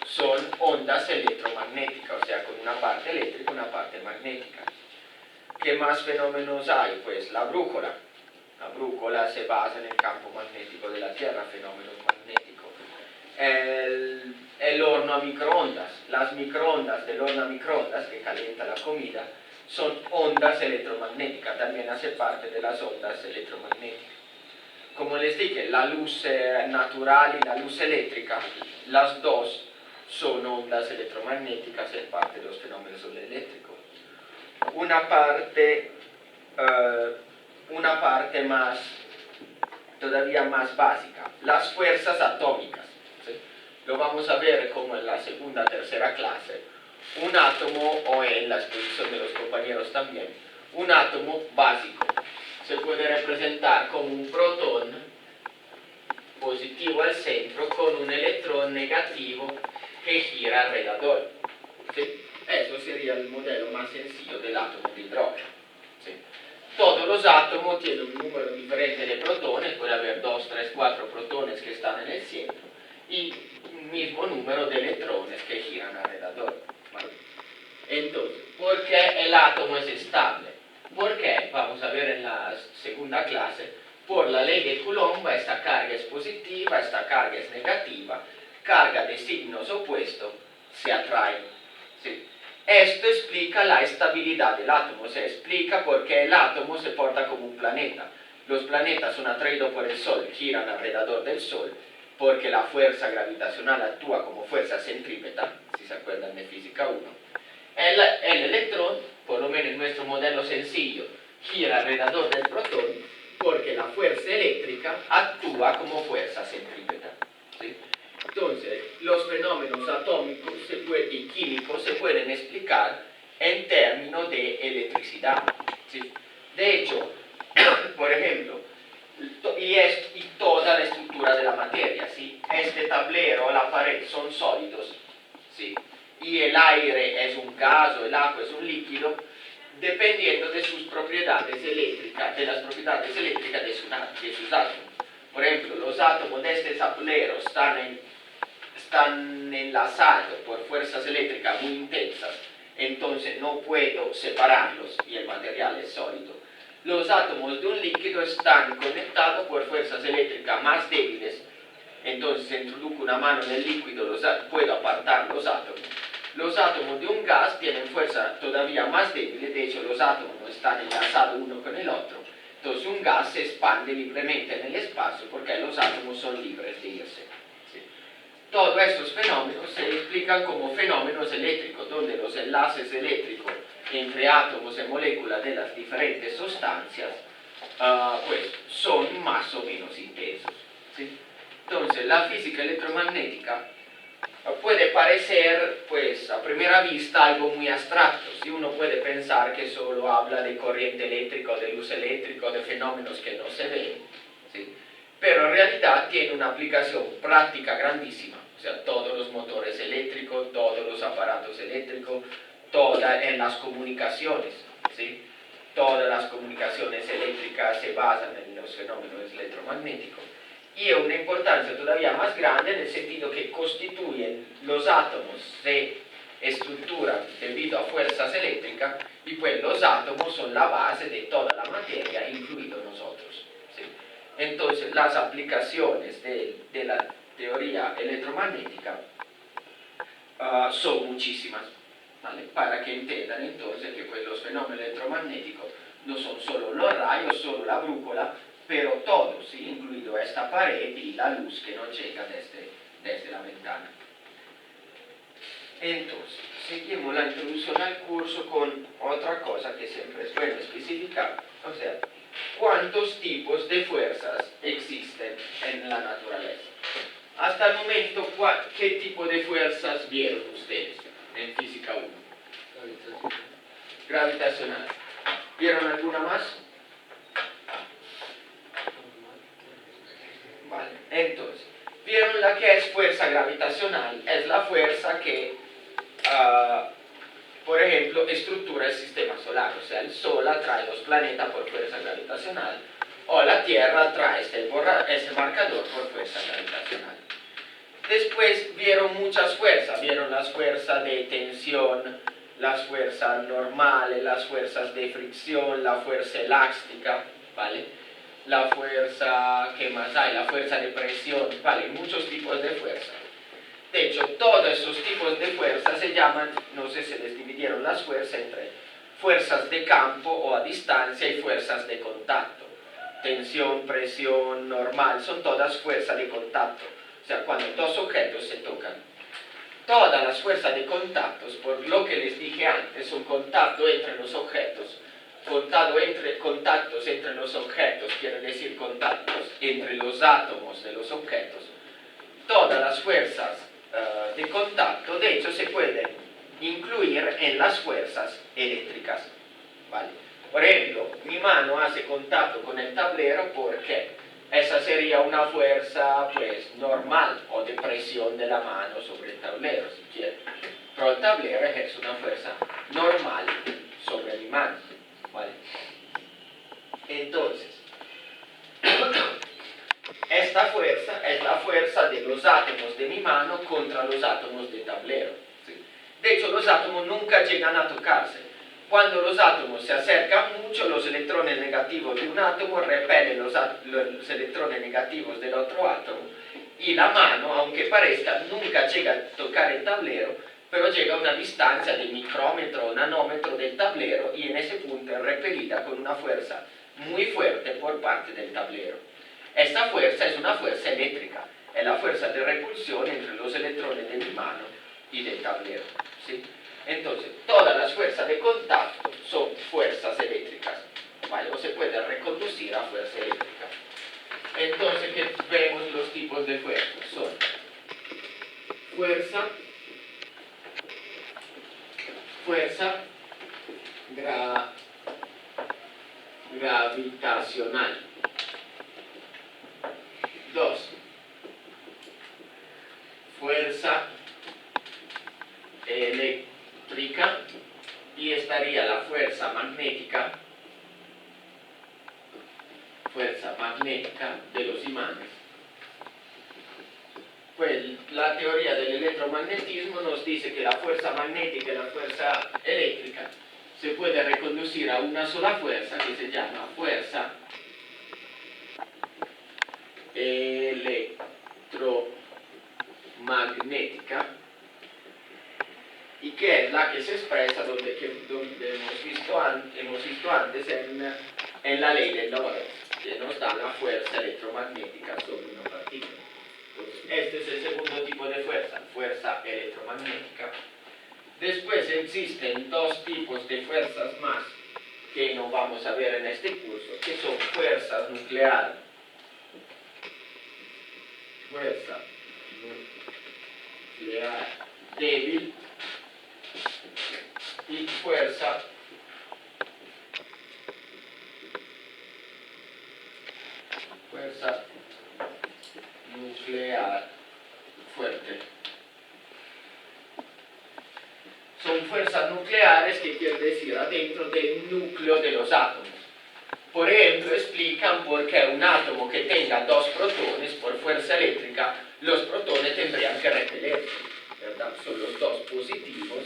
son ondas electromagnéticas, o sea, con una parte eléctrica y una parte magnética. ¿Qué más fenómenos hay? Pues la brújula. La brújula se basa en el campo magnético de la Tierra, fenómenos magnéticos. El horno a microondas. Las microondas del horno a microondas, que calienta la comida, son ondas electromagnéticas, también hace parte de las ondas electromagnéticas. Como les dije, la luz natural y la luz eléctrica, las dos son ondas electromagnéticas en parte de los fenómenos eléctricos. Una parte más, todavía más básica, las fuerzas atómicas. ¿Sí? Lo vamos a ver como en la segunda o tercera clase. Un átomo, o en la exposición de los compañeros también, un átomo básico se puede representar como un protón positivo al centro con un electrón negativo que gira alrededor. ¿Sí? Eso sería el modelo más sencillo del átomo de hidrógeno. ¿Sí? Todos los átomos tienen un número diferente de protones, puede haber 2, 3, 4 protones que están en el centro y un mismo número de electrones que giran alrededor. ¿Vale? Entonces, ¿por qué el átomo es estable? Porque, vamos a ver en la segunda clase, por la ley de Coulomb, esta carga es positiva, esta carga es negativa, carga de signos opuestos se atraen. ¿Sí? Esto explica la estabilidad del átomo, se explica por qué el átomo se porta como un planeta. Los planetas son atraídos por el Sol, giran alrededor del Sol, porque la fuerza gravitacional actúa como fuerza centrípeta, si se acuerdan de física 1. El electrón, por lo menos en nuestro modelo sencillo, gira alrededor del protón porque la fuerza eléctrica actúa como fuerza centrípeta. ¿Sí? Entonces, los fenómenos atómicos y químicos se pueden explicar en términos de electricidad. ¿Sí? De hecho, por ejemplo, y toda la estructura de la materia, ¿sí? Este tablero, la pared son sólidos, ¿sí? Y el aire es un gas o el agua es un líquido, dependiendo de sus propiedades eléctricas, de las propiedades eléctricas de sus átomos. Por ejemplo, los átomos de este tablero están enlazados por fuerzas eléctricas muy intensas, entonces no puedo separarlos y el material es sólido. Los átomos de un líquido están conectados por fuerzas eléctricas más débiles, entonces si introduzco una mano en el líquido puedo apartar los átomos. Los átomos de un gas tienen fuerza todavía más débil, de hecho los átomos no están enlazados uno con el otro, entonces un gas se expande libremente en el espacio porque los átomos son libres de irse. ¿Sí? Todos estos fenómenos se explican como fenómenos eléctricos, donde los enlaces eléctricos entre átomos y moléculas de las diferentes sustancias pues son más o menos intensos. ¿Sí? Entonces la física electromagnética puede parecer, pues, a primera vista algo muy abstracto. ¿Sí? Uno puede pensar que solo habla de corriente eléctrica, de luz eléctrica, de fenómenos que no se ven. ¿Sí? Pero en realidad tiene una aplicación práctica grandísima. O sea, todos los motores eléctricos, todos los aparatos eléctricos, en las comunicaciones. ¿Sí? Todas las comunicaciones eléctricas se basan en los fenómenos electromagnéticos. Y una importancia todavía más grande en el sentido que constituyen los átomos, se estructuran debido a fuerzas eléctricas y pues los átomos son la base de toda la materia, incluidos nosotros. ¿Sí? Entonces las aplicaciones de la teoría electromagnética son muchísimas, ¿vale? Para que entiendan entonces que pues, los fenómenos electromagnéticos no son solo los rayos, solo la brújula, pero todo, ¿sí? Incluido esta pared y la luz que nos llega desde la ventana. Entonces, seguimos la introducción al curso con otra cosa que siempre es bueno especificar, o sea, ¿cuántos tipos de fuerzas existen en la naturaleza? Hasta el momento, ¿qué tipo de fuerzas vieron ustedes en física 1? Gravitacional. ¿Vieron alguna más? Vale, entonces, ¿vieron la que es fuerza gravitacional? Es la fuerza que, por ejemplo, estructura el sistema solar. O sea, el Sol atrae los planetas por fuerza gravitacional, o la Tierra atrae ese marcador por fuerza gravitacional. Después vieron muchas fuerzas, vieron las fuerzas de tensión, las fuerzas normales, las fuerzas de fricción, la fuerza elástica, ¿vale? La fuerza, ¿qué más hay? La fuerza de presión, ¿vale? Muchos tipos de fuerza. De hecho, todos esos tipos de fuerzas se llaman, no sé si les dividieron las fuerzas entre fuerzas de campo o a distancia y fuerzas de contacto. Tensión, presión, normal, son todas fuerzas de contacto. O sea, cuando dos objetos se tocan. Todas las fuerzas de contactos, por lo que les dije antes, son contacto entre los objetos. Contactos entre los objetos quiere decir contactos entre los átomos de los objetos. Todas las fuerzas de contacto, de hecho, se pueden incluir en las fuerzas eléctricas, ¿vale? Por ejemplo, mi mano hace contacto con el tablero porque esa sería una fuerza pues normal o de presión de la mano sobre el tablero, si quiere. Pero el tablero ejerce una fuerza normal sobre mi mano, ¿vale? Entonces, esta fuerza es la fuerza de los átomos de mi mano contra los átomos del tablero, ¿sí? De hecho, los átomos nunca llegan a tocarse. Cuando los átomos se acercan mucho, los electrones negativos de un átomo repelen los electrones negativos del otro átomo, y la mano, aunque parezca, nunca llega a tocar el tablero, pero llega a una distancia de micrómetro o nanómetro del tablero, y en ese punto es repelida con una fuerza muy fuerte por parte del tablero. Esta fuerza es una fuerza eléctrica, es la fuerza de repulsión entre los electrones de mi mano y del tablero, ¿sí? Entonces, todas las fuerzas de contacto son fuerzas eléctricas, ¿vale? O se puede reconducir a fuerza eléctrica. Entonces, ¿qué vemos los tipos de fuerzas? Son fuerza gravitacional. 2. Fuerza eléctrica, y estaría la fuerza magnética de los imanes. Pues la teoría del electromagnetismo nos dice que la fuerza magnética y la fuerza eléctrica se puede reconducir a una sola fuerza que se llama fuerza electromagnética, y que es la que se expresa donde hemos visto antes en la ley de Lorentz, que nos da la fuerza electromagnética sobre una partícula. Entonces, este es el segundo tipo de fuerza electromagnética. Después existen dos tipos de fuerzas más que no vamos a ver en este curso, que son fuerza nuclear débil y fuerza nuclear fuerte. Son fuerzas nucleares, que quiere decir adentro del núcleo de los átomos. Por ejemplo, explican por qué un átomo que tenga dos protones, por fuerza eléctrica, los protones tendrían que repelerse, ¿verdad? Son los dos positivos,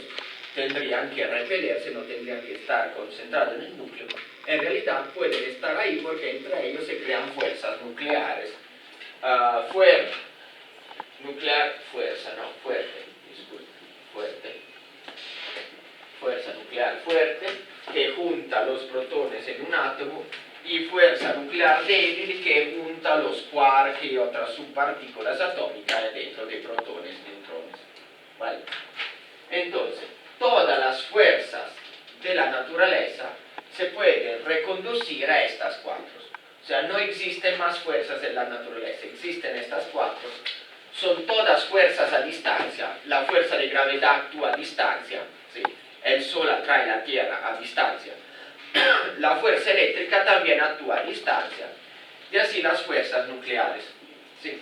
tendrían que repelerse, no tendrían que estar concentrados en el núcleo. En realidad pueden estar ahí porque entre ellos se crean fuerzas nucleares. Fuerte, fuerza nuclear fuerte, que junta los protones en un átomo, y fuerza nuclear débil, que junta los quark y otras subpartículas atómicas dentro de protones y neutrones, ¿vale? Entonces, todas las fuerzas de la naturaleza se pueden reconducir a estas cuatro. O sea, no existen más fuerzas en la naturaleza, existen estas cuatro. Son todas fuerzas a distancia. La fuerza de gravedad actúa a distancia, ¿sí? El Sol atrae la Tierra a distancia. la fuerza eléctrica también actúa a distancia, y así las fuerzas nucleares. ¿Sí?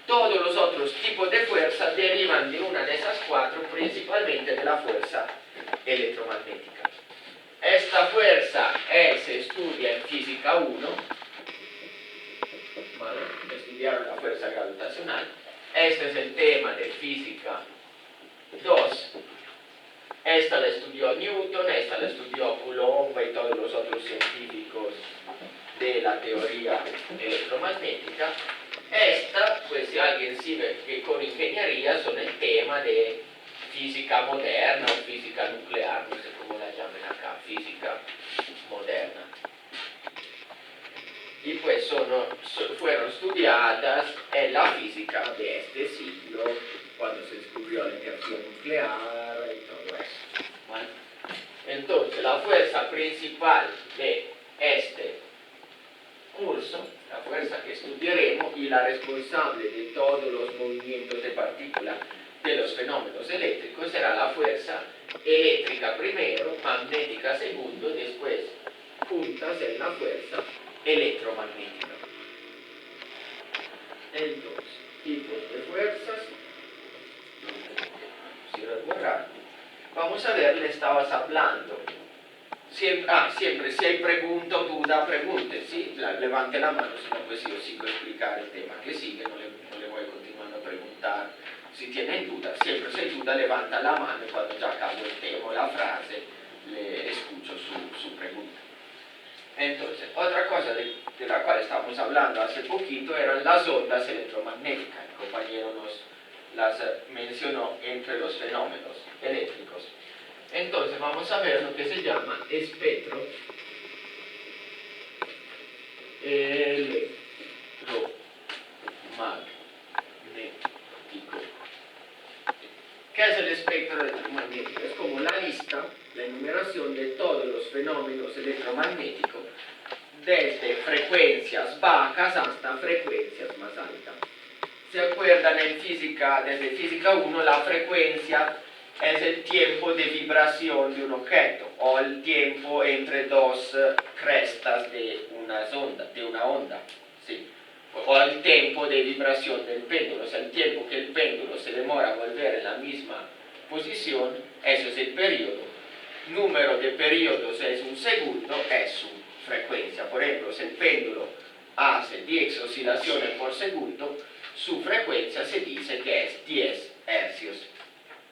Todos los otros tipos de fuerza derivan de una de esas cuatro, principalmente de la fuerza electromagnética. Esta fuerza se estudia en física 1, ¿vale? Estudiaron la fuerza gravitacional. Este es el tema de física 2. Esta la estudió Newton, esta la estudió Coulomb y todos los otros científicos de la teoría electromagnética. Esta, pues si alguien sigue que con ingeniería, son el tema de física moderna o física nuclear, no sé cómo la llaman acá, física moderna. Y pues fueron estudiadas en la física de este siglo, cuando se descubrió la energía nuclear y todo eso. ¿Vale? Entonces, la fuerza principal de este curso, la fuerza que estudiaremos y la responsable de todos los movimientos de partículas de los fenómenos eléctricos, será la fuerza eléctrica primero, magnética segundo, después juntas en la fuerza electromagnética. Entonces, tipos de fuerzas. Cierro el borrar. Vamos a ver, le estabas hablando. Siempre, si hay pregunta o duda, pregunte, ¿sí? Levante la mano, si no, pues yo sigo a explicar el tema que sigue, no le voy continuando a preguntar. Si tienen dudas, siempre si hay duda, levanta la mano y cuando ya acabo el tema o la frase, le escucho su pregunta. Entonces, otra cosa de la cual estábamos hablando hace poquito eran las ondas electromagnéticas. El compañero nos las mencionó entre los fenómenos eléctricos. Entonces vamos a ver lo que se llama espectro electromagnético. ¿Qué es el espectro electromagnético? Es como la lista, la enumeración de todos los fenómenos electromagnéticos, desde frecuencias bajas hasta frecuencias más altas. ¿Se acuerdan en física, desde física 1, la frecuencia es el tiempo de vibración de un objeto o el tiempo entre dos crestas de una onda, ¿sí? O el tiempo de vibración del péndulo, o sea, el tiempo que el péndulo se demora a volver en la misma posición, eso es el periodo. Número de periodos es un segundo, es su frecuencia. Por ejemplo, si el péndulo hace 10 oscilaciones por segundo, su frecuencia se dice que es 10 hercios,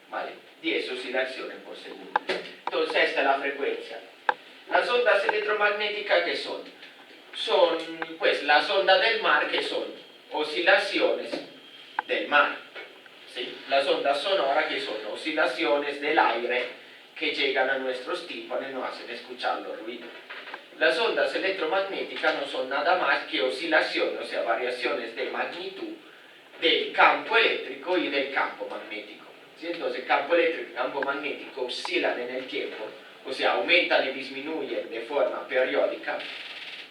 ¿vale? 10 oscilaciones por segundo. Entonces esta es la frecuencia. Las ondas electromagnéticas, ¿qué son? Son pues las ondas del mar, que son oscilaciones del mar, ¿sí? Las ondas sonoras, que son oscilaciones del aire que llegan a nuestros tímpanos y nos hacen escuchar los ruidos. Las ondas electromagnéticas no son nada más que oscilaciones, o sea, variaciones de magnitud del campo eléctrico y del campo magnético. ¿Sí? Entonces el campo eléctrico y el campo magnético oscilan en el tiempo, o sea, aumentan y disminuyen de forma periódica,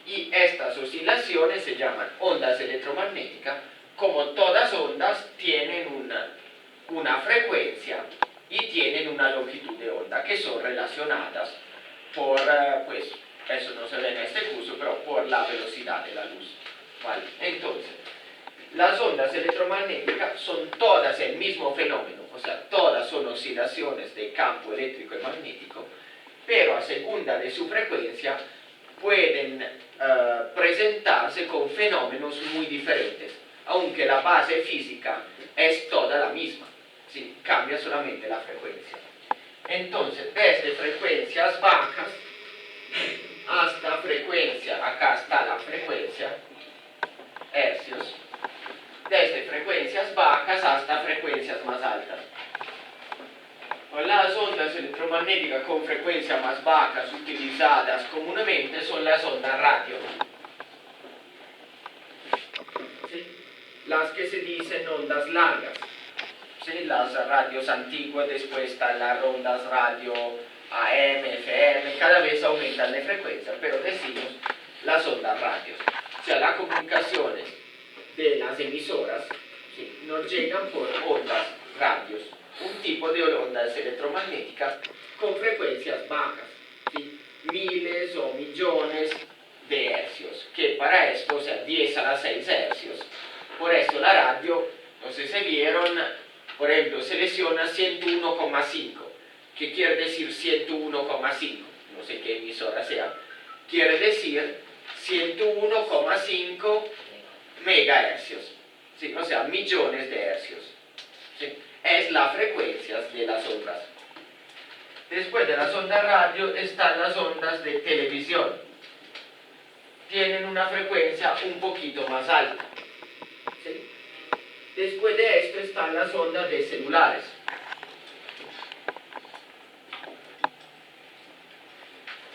y estas oscilaciones se llaman ondas electromagnéticas. Como todas ondas tienen una frecuencia y tienen una longitud de onda, que son relacionadas por, pues, eso no se ve en este curso, pero por la velocidad de la luz, ¿vale? Entonces, las ondas electromagnéticas son todas el mismo fenómeno, o sea, todas son oscilaciones de campo eléctrico y magnético, pero a segunda de su frecuencia pueden presentarse con fenómenos muy diferentes, aunque la base física es toda la misma, ¿sí? Cambia solamente la frecuencia. Entonces, desde frecuencias bajas hasta frecuencia, acá está la frecuencia, hercios, desde frecuencias bajas hasta frecuencias más altas. Las ondas electromagnéticas con frecuencia más bajas utilizadas comúnmente son las ondas radio, ¿sí? Las que se dicen ondas largas, ¿sí? Las radios antiguas, después están las ondas radio AM, FM, cada vez aumentan de frecuencia, pero decimos las ondas radios. O sea, las comunicaciones de las emisoras, ¿sí?, nos llegan por ondas radios, un tipo de ondas electromagnéticas con frecuencias bajas, ¿sí? miles o millones de hercios, que para esto, o sea, 10 a la 6 hercios. Por eso la radio, no sé si vieron, por ejemplo, selecciona 101,5. ¿Qué quiere decir 101,5? No sé qué emisora sea. Quiere decir 101,5 megahercios, ¿sí? O sea, millones de hercios, ¿sí? Es la frecuencia de las ondas. Después de las ondas radio están las ondas de televisión. Tienen una frecuencia un poquito más alta, ¿sí? Después de esto están las ondas de celulares.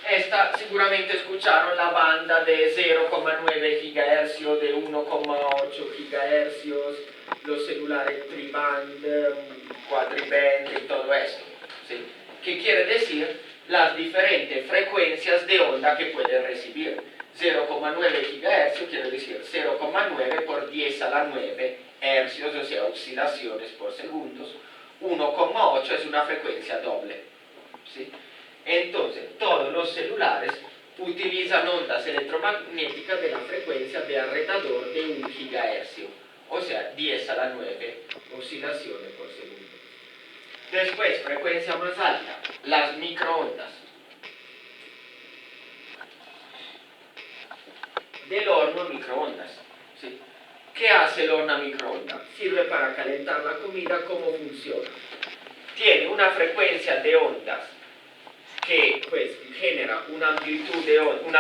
Esta seguramente escucharon la banda de 0,9 GHz, de 1,8 GHz, los celulares triband, quadriband y todo esto, ¿sí? ¿Qué quiere decir? Las diferentes frecuencias de onda que puede recibir. 0,9 GHz quiere decir 0,9 por 10 a la 9 hercios, o sea, oscilaciones por segundos. 1,8 es una frecuencia doble, ¿sí? Entonces, todos los celulares utilizan ondas electromagnéticas de la frecuencia de alrededor de 1 GHz, o sea, 10 a la 9 oscilaciones por segundo. Después, frecuencia más alta, las microondas. Del horno a microondas, ¿sí? ¿Qué hace el horno a microondas? Sirve para calentar la comida. ¿Cómo funciona? Tiene una frecuencia de ondas que pues genera una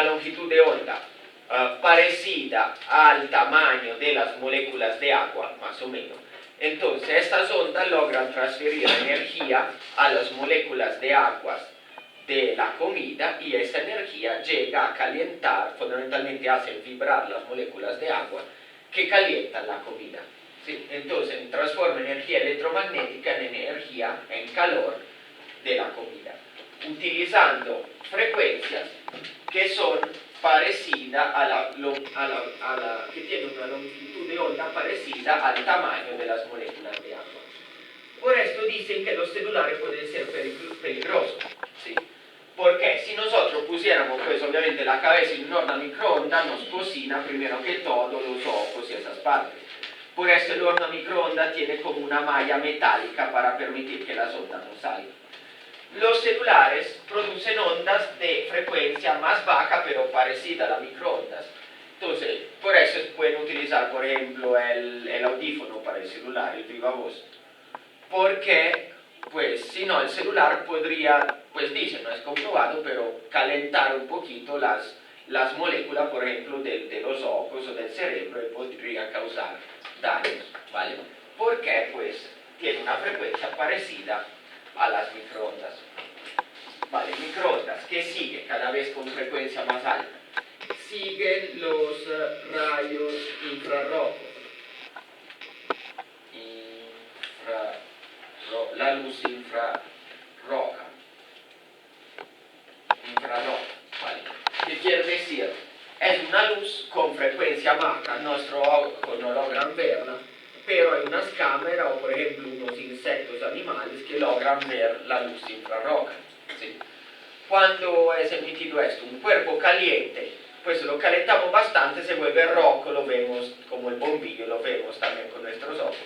longitud de onda parecida al tamaño de las moléculas de agua, más o menos. Entonces estas ondas logran transferir energía a las moléculas de agua de la comida, y esa energía llega a calentar, fundamentalmente hacen vibrar las moléculas de agua que calientan la comida, ¿sí? Entonces transforma energía electromagnética en energía, en calor de la comida, utilizando frecuencias que son parecidas que tienen una longitud de onda parecida al tamaño de las moléculas de agua. Por esto dicen que los celulares pueden ser peligrosos, ¿sí? Porque si nosotros pusiéramos, pues obviamente la cabeza en un horno a microondas, nos cocina primero que todo los ojos y esas partes. Por eso el horno a microondas tiene como una malla metálica para permitir que las ondas no salgan. Los celulares producen ondas de frecuencia más baja, pero parecida a las microondas. Entonces, por eso pueden utilizar, por ejemplo, el audífono para el celular, el viva voz. Porque, pues, si no, el celular podría, pues dicen, no es comprobado, pero calentar un poquito las moléculas, por ejemplo, de los ojos o del cerebro, y podría causar daños, ¿vale? Porque, pues, tiene una frecuencia parecida a las microondas. Vale, microondas, ¿qué sigue? Cada vez con frecuencia más alta. Siguen los rayos infrarrojos. La luz infrarroja. ¿Vale? ¿Qué quiere decir? Es una luz con frecuencia baja, nuestro ojo no logra verla, pero hay unas cámaras o por ejemplo unos insectos animales que logran ver la luz infrarroja, ¿sí? Cuando es emitido esto, un cuerpo caliente, pues lo calentamos bastante, se vuelve rojo, lo vemos como el bombillo, lo vemos también con nuestros ojos.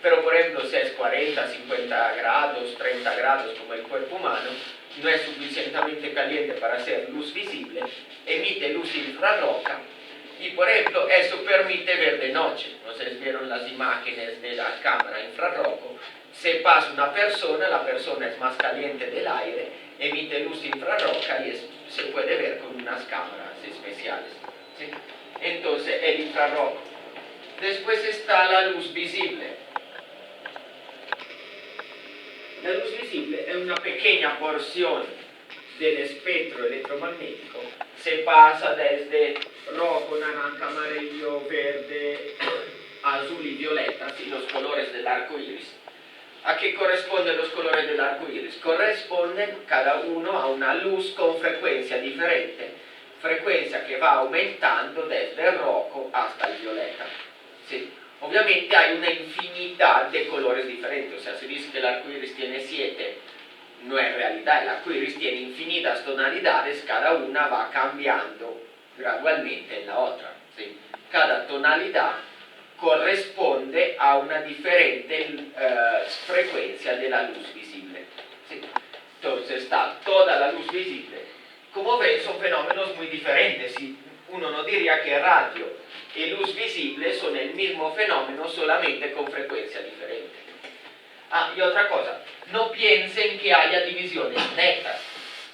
Pero por ejemplo, si es 40, 50 grados, 30 grados como el cuerpo humano, no es suficientemente caliente para hacer luz visible, emite luz infrarroja, y por ejemplo eso permite ver de noche. No sé si vieron las imágenes de la cámara infrarrojo, se pasa una persona, la persona es más caliente del aire, emite luz infrarroja y se puede ver con unas cámaras especiales, ¿sí? Entonces el infrarrojo. Después está la luz visible. La luz visible es una pequeña porción del espectro electromagnético. Se pasa desde rojo, naranja, amarillo, verde, azul y violeta, ¿sí? Los colores del arco iris. ¿A qué corresponden los colores del arco iris? Corresponden cada uno a una luz con frecuencia diferente, frecuencia que va aumentando desde el rojo hasta el violeta, ¿sí? Obviamente hay una infinidad de colores diferentes, o sea, se dice que el arco iris tiene 7 no es realidad. El arco iris tiene infinitas tonalidades, cada una va cambiando gradualmente en la otra, ¿sí? Cada tonalidad corresponde a una diferente frecuencia de la luz visible, ¿sí? Entonces está toda la luz visible. Como ven, son fenómenos muy diferentes. Uno no diría que radio y luz visible son el mismo fenómeno, solamente con frecuencia diferente. Ah, y otra cosa, no piensen que haya divisiones netas,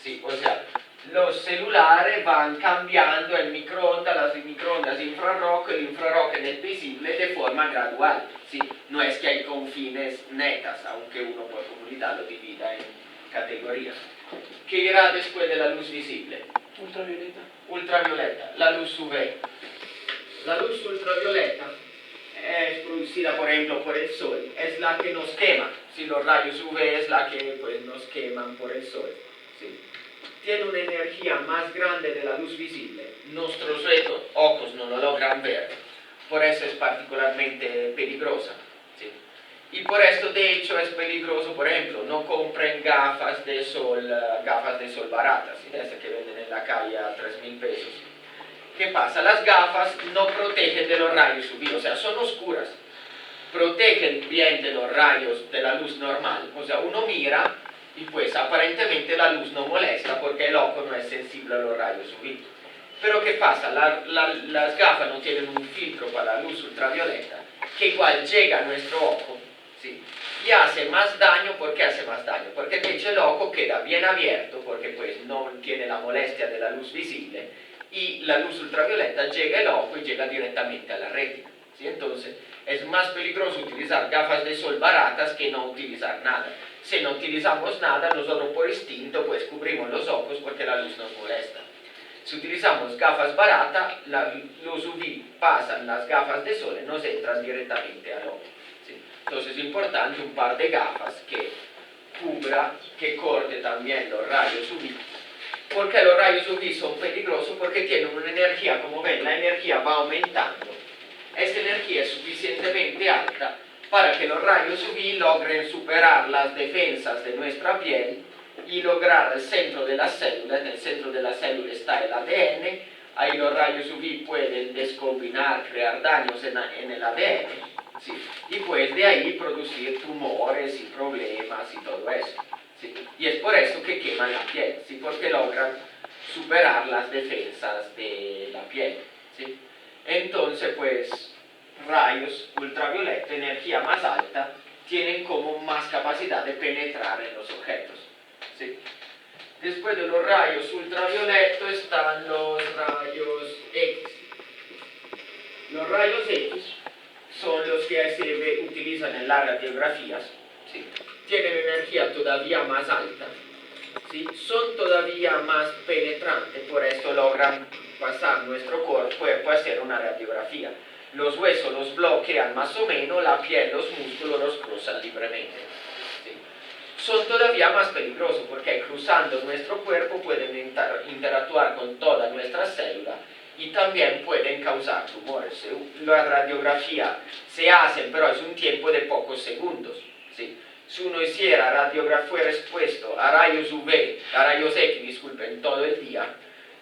¿sí? O sea, los celulares van cambiando el microondas, las microondas infrarrojo, el infrarrojo en el visible de forma gradual, ¿sí? No es que hay confines netas, aunque uno por comunidad lo divida en categorías. ¿Qué irá después de la luz visible? Ultravioleta. Ultravioleta, la luz UV. La luz ultravioleta es producida, por ejemplo, por el sol, es la que nos quema. Si los rayos UV es la que pues, nos queman por el sol, ¿sí? Tiene una energía más grande de la luz visible. Nuestros ojos no lo logran ver, por eso es particularmente peligrosa, ¿sí? Y por esto, de hecho, es peligroso, por ejemplo, no compren gafas de sol baratas, ¿sí? Esas que venden en la calle a 3.000 pesos. ¿Qué pasa? Las gafas no protegen de los rayos UV, o sea, son oscuras, protegen bien de los rayos de la luz normal, o sea, uno mira y pues aparentemente la luz no molesta porque el ojo no es sensible a los rayos UV. Pero ¿qué pasa? Las gafas no tienen un filtro para la luz ultravioleta que igual llega a nuestro ojo, ¿sí? Y hace más daño. ¿Por qué hace más daño? Porque de hecho el ojo queda bien abierto porque pues no tiene la molestia de la luz visible y la luz ultravioleta llega al ojo y llega directamente a la retina, ¿sí? Entonces es más peligroso utilizar gafas de sol baratas que no utilizar nada. Si no utilizamos nada, nosotros por instinto pues cubrimos los ojos porque la luz nos molesta. Si utilizamos gafas baratas, la luz UV pasa en las gafas de sol y nos entran directamente al ojo, ¿sí? Entonces es importante un par de gafas que cubra, que corte también los rayos UV. ¿Por qué los rayos UV son peligrosos? Porque tienen una energía, como ven, la energía va aumentando. Esta energía es suficientemente alta para que los rayos UV logren superar las defensas de nuestra piel y lograr el centro de la célula. En el centro de la célula está el ADN, ahí los rayos UV pueden descombinar, crear daños en el ADN, ¿sí? Y pues de ahí producir tumores y problemas y todo eso, ¿sí? Y es por eso que queman la piel, ¿sí? Porque logran superar las defensas de la piel, ¿sí? Entonces pues rayos ultravioleta, energía más alta, tienen como más capacidad de penetrar en los objetos, ¿sí? Después de los rayos ultravioletos están los rayos X. Los rayos X son los que se utilizan en las radiografías, ¿sí? Tienen energía todavía más alta, ¿sí? Son todavía más penetrantes, por eso logran pasar nuestro cuerpo a hacer una radiografía. Los huesos los bloquean más o menos, la piel, los músculos los cruzan libremente, ¿sí? Son todavía más peligrosos porque cruzando nuestro cuerpo pueden interactuar con todas nuestras células y también pueden causar tumores. La radiografía se hace, pero es un tiempo de pocos segundos, ¿sí? Si uno fuera expuesto a rayos UV, a rayos X, disculpen, todo el día,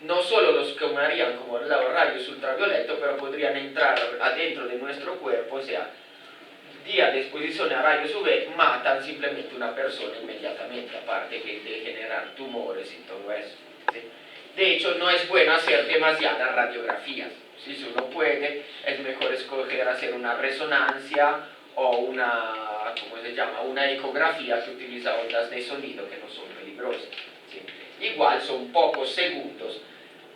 no solo los quemarían como los rayos ultravioletos, pero podrían entrar adentro de nuestro cuerpo, o sea, día de exposición a rayos UV matan simplemente una persona inmediatamente, aparte de generar tumores y todo eso, ¿sí? De hecho, no es bueno hacer demasiadas radiografías, ¿sí? Si uno puede, es mejor escoger hacer una resonancia o una, ¿cómo se llama?, una ecografía que utiliza ondas de sonido que no son peligrosas, ¿sí? Igual son pocos segundos,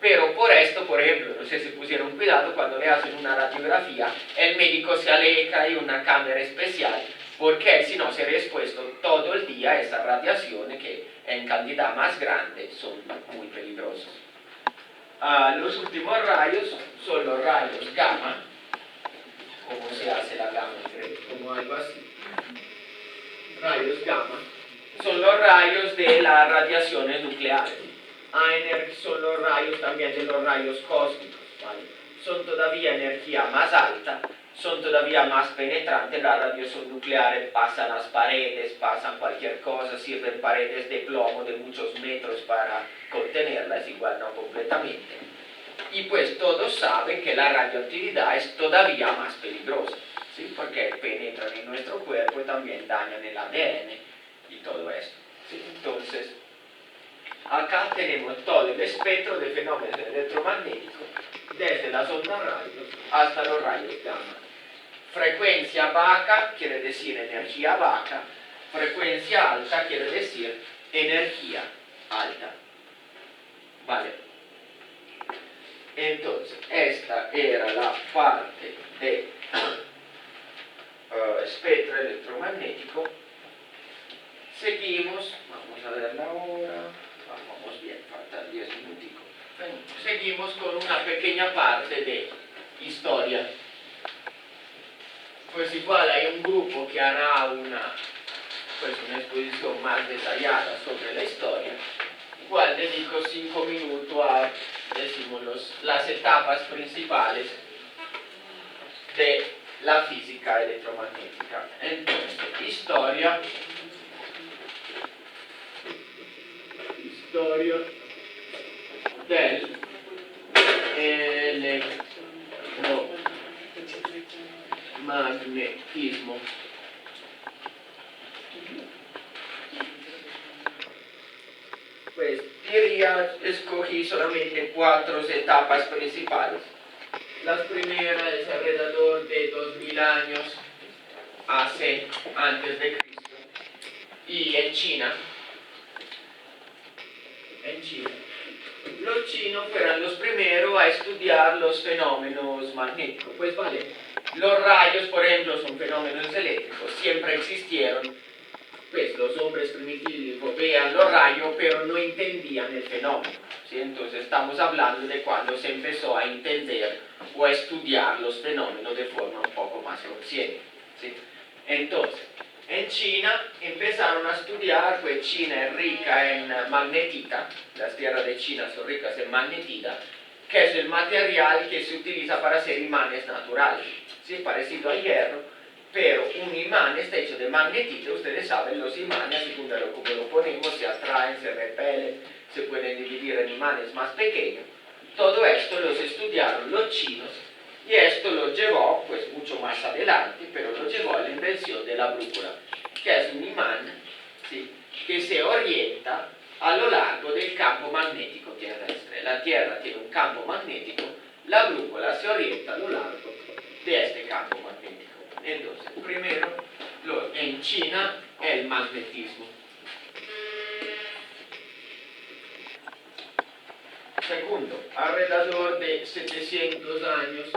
pero por esto, por ejemplo, no sé si pusieron cuidado, cuando le hacen una radiografía, el médico se aleja y una cámara especial, porque él si no sería expuesto todo el día a estas radiaciones que en cantidad más grande son muy peligrosos. Los últimos rayos son los rayos gamma. ¿Cómo se hace la gamma? Como algo así. Rayos gamma son los rayos de las radiaciones nucleares. Son los rayos también de los rayos cósmicos, ¿vale? Son todavía energía más alta, son todavía más penetrantes, la radiación nuclear pasa las paredes, pasan cualquier cosa, sirven paredes de plomo de muchos metros para contenerlas, igual no completamente. Y pues todos saben que la radioactividad es todavía más peligrosa, ¿sí? Porque penetran en nuestro cuerpo y también dañan el ADN y todo esto, ¿sí? Entonces, acá tenemos todo el espectro de fenómenos electromagnéticos, desde las ondas radio hasta los rayos gamma. Frecuencia baja quiere decir energía baja, frecuencia alta quiere decir energía alta. Vale. Entonces, esta era la parte de espectro electromagnético. Seguimos, vamos a ver la hora, vamos bien, faltan 10 minuticos. Seguimos con una pequeña parte de historia. Pues igual hay un grupo que hará una exposición más detallada sobre la historia. Igual dedico 5 minutos a, decimos, las etapas principales de la física electromagnética. Entonces, historia del electromagnetismo. Pues diría, escogí solamente 4 etapas principales. La primera es alrededor de 2000 años antes de Cristo, y en China, los chinos fueron los primeros a estudiar los fenómenos magnéticos. Pues vale, los rayos, por ejemplo, son fenómenos eléctricos, siempre existieron. Pues los hombres primitivos veían los rayos, pero no entendían el fenómeno, ¿sí? Entonces estamos hablando de cuando se empezó a entender o a estudiar los fenómenos de forma un poco más consciente, ¿sí? Entonces, en China empezaron a estudiar, pues China es rica en magnetita, las tierras de China son ricas en magnetita, que es el material que se utiliza para hacer imanes naturales, ¿sí? Parecido al hierro, pero un imán está hecho de magnetita. Ustedes saben, los imanes, según como lo ponemos, se atraen, se repelen, se pueden dividir en imanes más pequeños. Todo esto los estudiaron los chinos, y esto lo llevó, pues mucho más adelante, pero lo llevó a la invención de la brújula, que es un imán, ¿sí?, que se orienta a lo largo del campo magnético terrestre. La Tierra tiene un campo magnético, la brújula se orienta a lo largo de este campo magnético. Entonces, primero, en China, el magnetismo. Segundo, alrededor de 700 años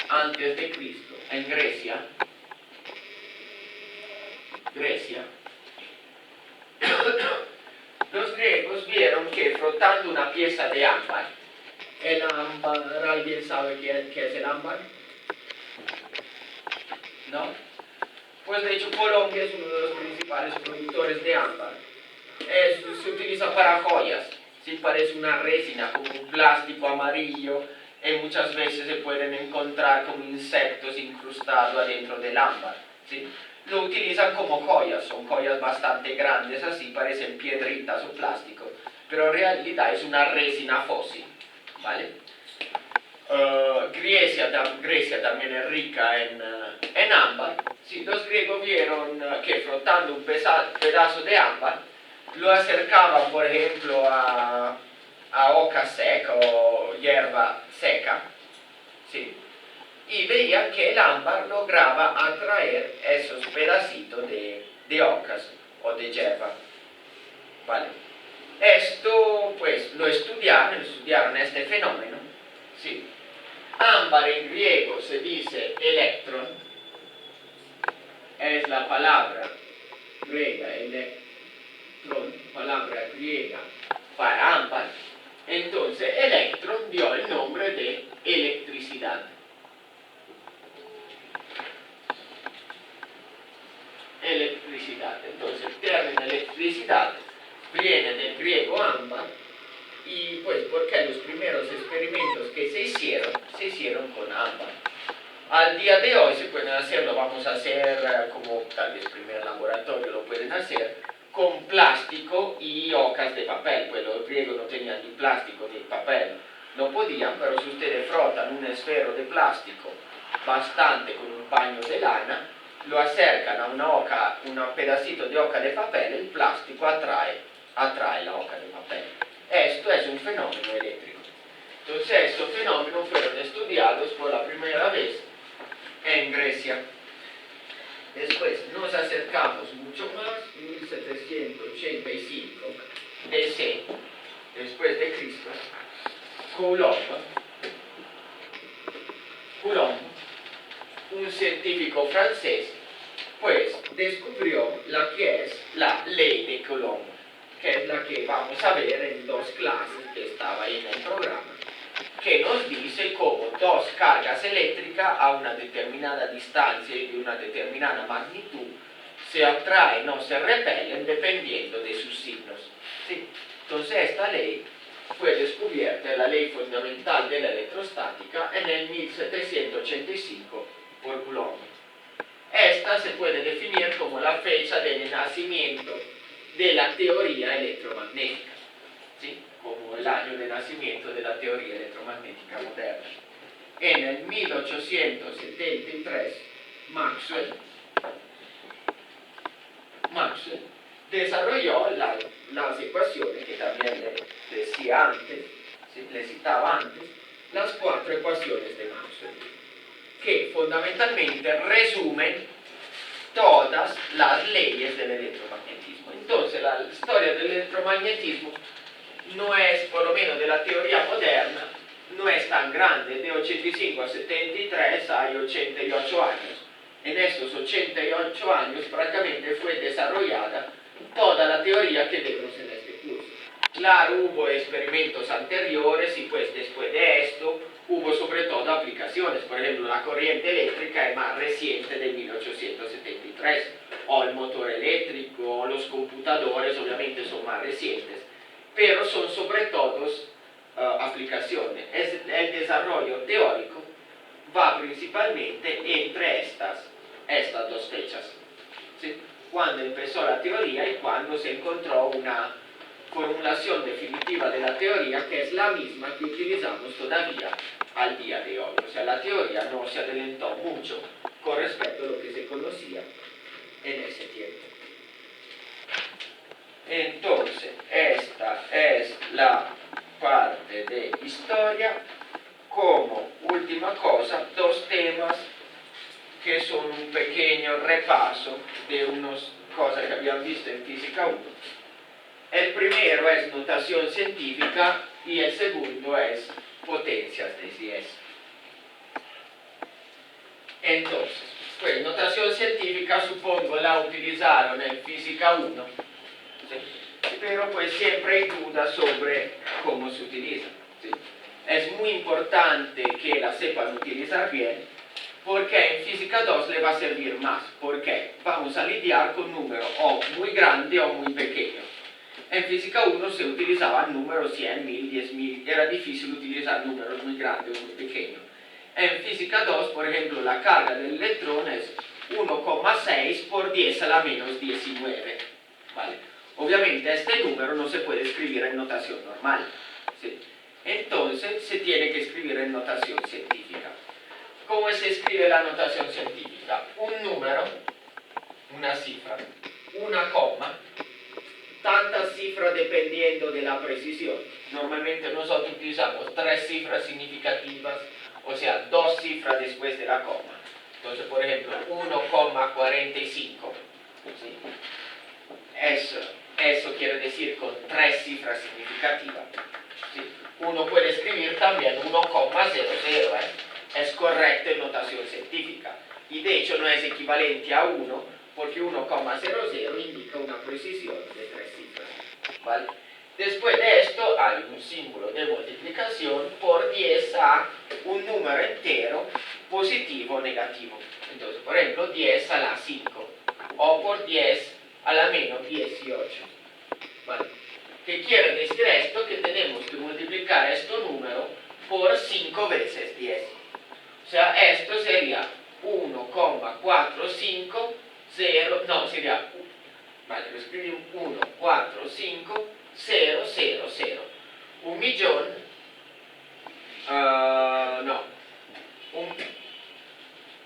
antes de Cristo, en Grecia, los griegos vieron que frotando una pieza de ámbar, el ámbar, ¿alguien sabe qué es el ámbar? ¿No? Pues de hecho Colombia es uno de los principales productores de ámbar. Se utiliza para joyas, ¿sí? Parece una resina, como un plástico amarillo, y muchas veces se pueden encontrar como insectos incrustados adentro del ámbar, ¿sí? Lo utilizan como joyas, son joyas bastante grandes, así parecen piedritas o plástico, pero en realidad es una resina fósil, ¿vale? Grecia también es rica en ámbar. Sí, los griegos vieron que frotando un pedazo de ámbar, lo acercaban, por ejemplo, a hoja seca o hierba seca, ¿sí?, y veían que el ámbar lograba atraer esos pedacitos de hojas o de hierba, ¿vale? Esto, pues, lo estudiaron este fenómeno, ¿sí? Ámbar en griego se dice electron, es la palabra griega, electron, palabra griega para ámbar. Entonces, electron dio el nombre de electricidad. Entonces, el término electricidad viene del griego ámbar, y pues porque los primeros experimentos que se hicieron con ámbar. Al día de hoy se pueden hacer, lo vamos a hacer como tal vez primer laboratorio lo pueden hacer, con plástico y hocas de papel, pues los griegos no tenían ni plástico ni papel, no podían, pero si ustedes frotan un esfero de plástico bastante con un paño de lana, lo acercan a una hoja, un pedacito de hoja de papel, el plástico atrae la hoja de papel. Esto es un fenómeno eléctrico. Entonces estos fenómenos fueron estudiados por la primera vez en Grecia. Después nos acercamos mucho más, 1785 DC, después de Cristo, Coulomb, un científico francés, pues descubrió la que es la ley de Coulomb, que es la que vamos a ver en dos clases que estaba ahí en el programa, que nos dice cómo dos cargas eléctricas a una determinada distancia y de una determinada magnitud se atraen o se repelen dependiendo de sus signos. ¿Sí? Entonces esta ley fue descubierta, la ley fundamental de la electrostática, en el 1785 por Coulomb. Esta se puede definir como la fecha del nacimiento de la teoría electromagnética, ¿sí? Como el año de nacimiento de la teoría electromagnética moderna. En el 1873, Maxwell desarrolló las ecuaciones que también le decía antes, le citaba antes, las cuatro ecuaciones de Maxwell, que fundamentalmente resumen todas las leyes del electromagnetismo. Entonces la historia del electromagnetismo no es, por lo menos de la teoría moderna, no es tan grande. De 85 a 73 hay 88 años. En estos 88 años prácticamente fue desarrollada toda la teoría que vemos en este curso. Claro, hubo experimentos anteriores y pues después de esto hubo sobre todo aplicaciones. Por ejemplo, la corriente eléctrica es más reciente de 1873, o el motor eléctrico, o los computadores obviamente son más recientes, pero son sobre todo aplicaciones. El desarrollo teórico va principalmente entre estas dos fechas, ¿sí? Cuando empezó la teoría y cuando se encontró una formulación definitiva de la teoría que es la misma que utilizamos todavía al día de hoy. O sea, la teoría no se adelantó mucho con respecto a lo que se conocía en ese tiempo. Entonces, esta es la parte de historia. Como última cosa, dos temas que son un pequeño repaso de unas cosas que habían visto en Física 1. El primero es notación científica y el segundo es potencias de 10. Entonces, pues notación científica supongo la utilizaron en Física 1, ¿sí? Pero pues siempre hay dudas sobre cómo se utiliza, ¿sí? Es muy importante que la sepan utilizar bien, porque en Física 2 le va a servir más, porque vamos a lidiar con números o muy grandes o muy pequeños. En Física 1 se utilizaban números 100, 1000, 10.000, era difícil utilizar números muy grandes o muy pequeños. En Física 2, por ejemplo, la carga del electrón es 1,6 por 10 a la menos 19, ¿vale? Obviamente este número no se puede escribir en notación normal, ¿sí? Entonces se tiene que escribir en notación científica. ¿Cómo se escribe la notación científica? Un número, una cifra, una coma, tantas cifras dependiendo de la precisión. Normalmente nosotros utilizamos 3 cifras significativas, o sea, 2 cifras después de la coma. Entonces, por ejemplo, 1,45. ¿Sí? Eso quiere decir con 3 cifras significativas. ¿Sí? Uno puede escribir también 1,00, es correcto en notación científica. Y de hecho no es equivalente a 1, porque 1,00 indica una precisión de 3 cifras, ¿vale? Después de esto hay un símbolo de multiplicación por 10 a un número entero positivo o negativo. Entonces, por ejemplo, 10 a la 5 o por 10 a la menos 18, ¿vale? ¿Qué quiere decir esto? Que tenemos que multiplicar este número por 5 veces 10. O sea, esto sería 1,450, no, sería, vale, lo escribimos 1,45000. 1.000.000, no, un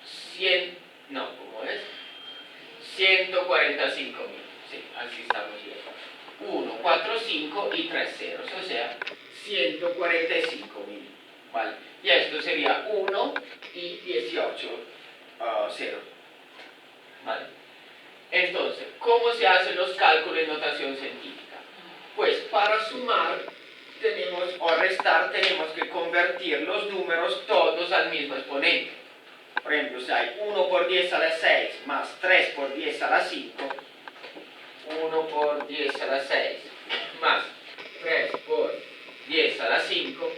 100, no, ¿cómo es? 145.000, sí, así estamos bien. 1, 4, 5 y 3 ceros, o sea, 145.000, ¿vale? Y esto sería 1 y 18 0, ¿vale? Entonces, ¿cómo se hacen los cálculos en notación científica? Pues para sumar o restar tenemos que convertir los números todos al mismo exponente. Por ejemplo, si hay 1 por 10 a la 6 más 3 por 10 a la 5, 1 por 10 a la 6 más 3 por 10 a la 5,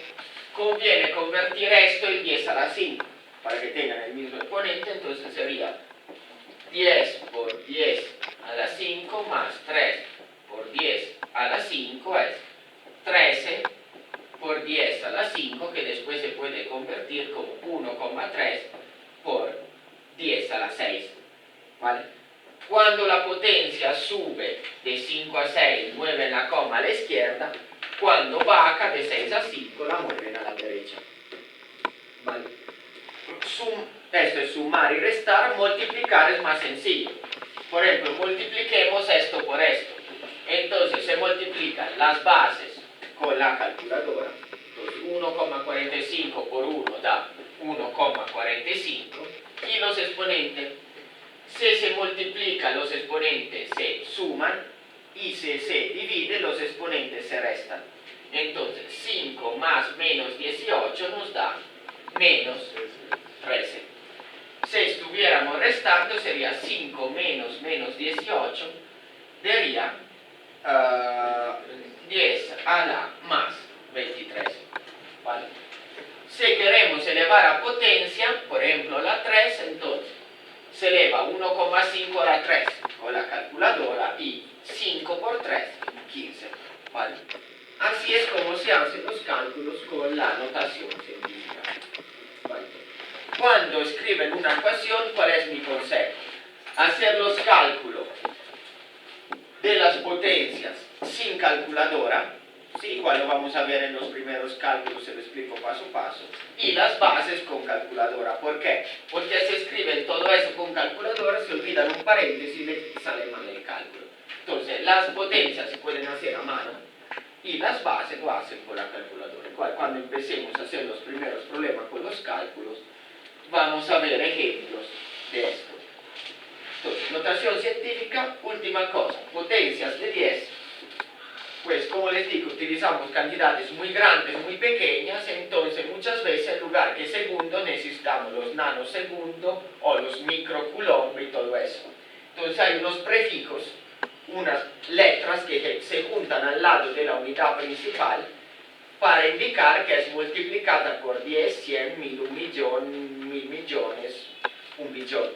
conviene convertir esto en 10 a la 5 para que tengan el mismo exponente. Entonces sería 10 por 10 a la 5 más 3 por 10 a la 5 es 13 por 10 a la 5, que después se puede convertir como 1,3 por 10 a la 6, ¿vale? Cuando la potencia sube de 5 a 6, mueven la coma a la izquierda. Cuando baja de 6 a 5, la mueven a la derecha, ¿vale? Esto es sumar y restar. Multiplicar es más sencillo. Por ejemplo, multipliquemos esto por esto. Entonces se multiplican las bases con la calculadora. Entonces 1,45 por 1 da 1,45, y los exponentes, si se multiplican los exponentes se suman, y si se dividen los exponentes se restan. Entonces 5 más menos 18 nos da menos 13. Si estuviéramos restando sería 5 menos menos 18 daría 10 a la más 23, ¿vale? Si queremos elevar a potencia, por ejemplo la 3, entonces se eleva 1,5 a la 3 con la calculadora, y 5 por 3, 15, ¿vale? Así es como se hacen los cálculos con la notación científica, ¿vale? Cuando escriben una ecuación, ¿cuál es mi consejo? Hacer los cálculos de las potencias sin calculadora, sí, igual lo vamos a ver en los primeros cálculos, se lo explico paso a paso, y las bases con calculadora. ¿Por qué? Porque si escriben todo eso con calculadora, se olvidan un paréntesis y le sale mal el cálculo. Entonces, las potencias se pueden hacer a mano, y las bases lo hacen con la calculadora. Cuando empecemos a hacer los primeros problemas con los cálculos, vamos a ver ejemplos de esto. Entonces, notación científica, última cosa, potencias de 10. Pues como les digo, utilizamos cantidades muy grandes, muy pequeñas. Entonces muchas veces en lugar que segundo necesitamos los nanosegundos o los microcoulomb y todo eso. Entonces hay unos prefijos, unas letras que se juntan al lado de la unidad principal para indicar que es multiplicada por 10, 100, 1000, 1 millón, 1000 millones, 1 billón.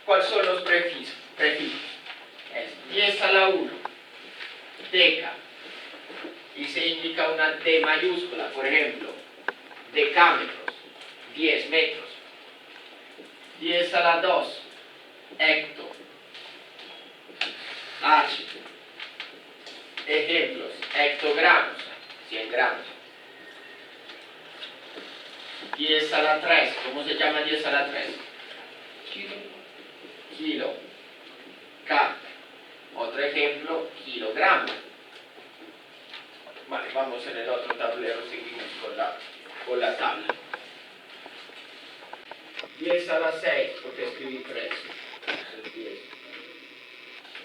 ¿Cuáles son los prefijos? Es 10 a la 1, deca, y se indica una D mayúscula, por ejemplo, decámetros, 10 metros. 10 a la 2, hecto, H. Ejemplos, hectogramos, 100 gramos. 10 a la 3, ¿cómo se llama 10 a la 3? Kilo. K. Otro ejemplo, kilogramo. Vale, vamos en el otro tablero, seguimos con la tabla. 10 a la 6, porque escribí 3.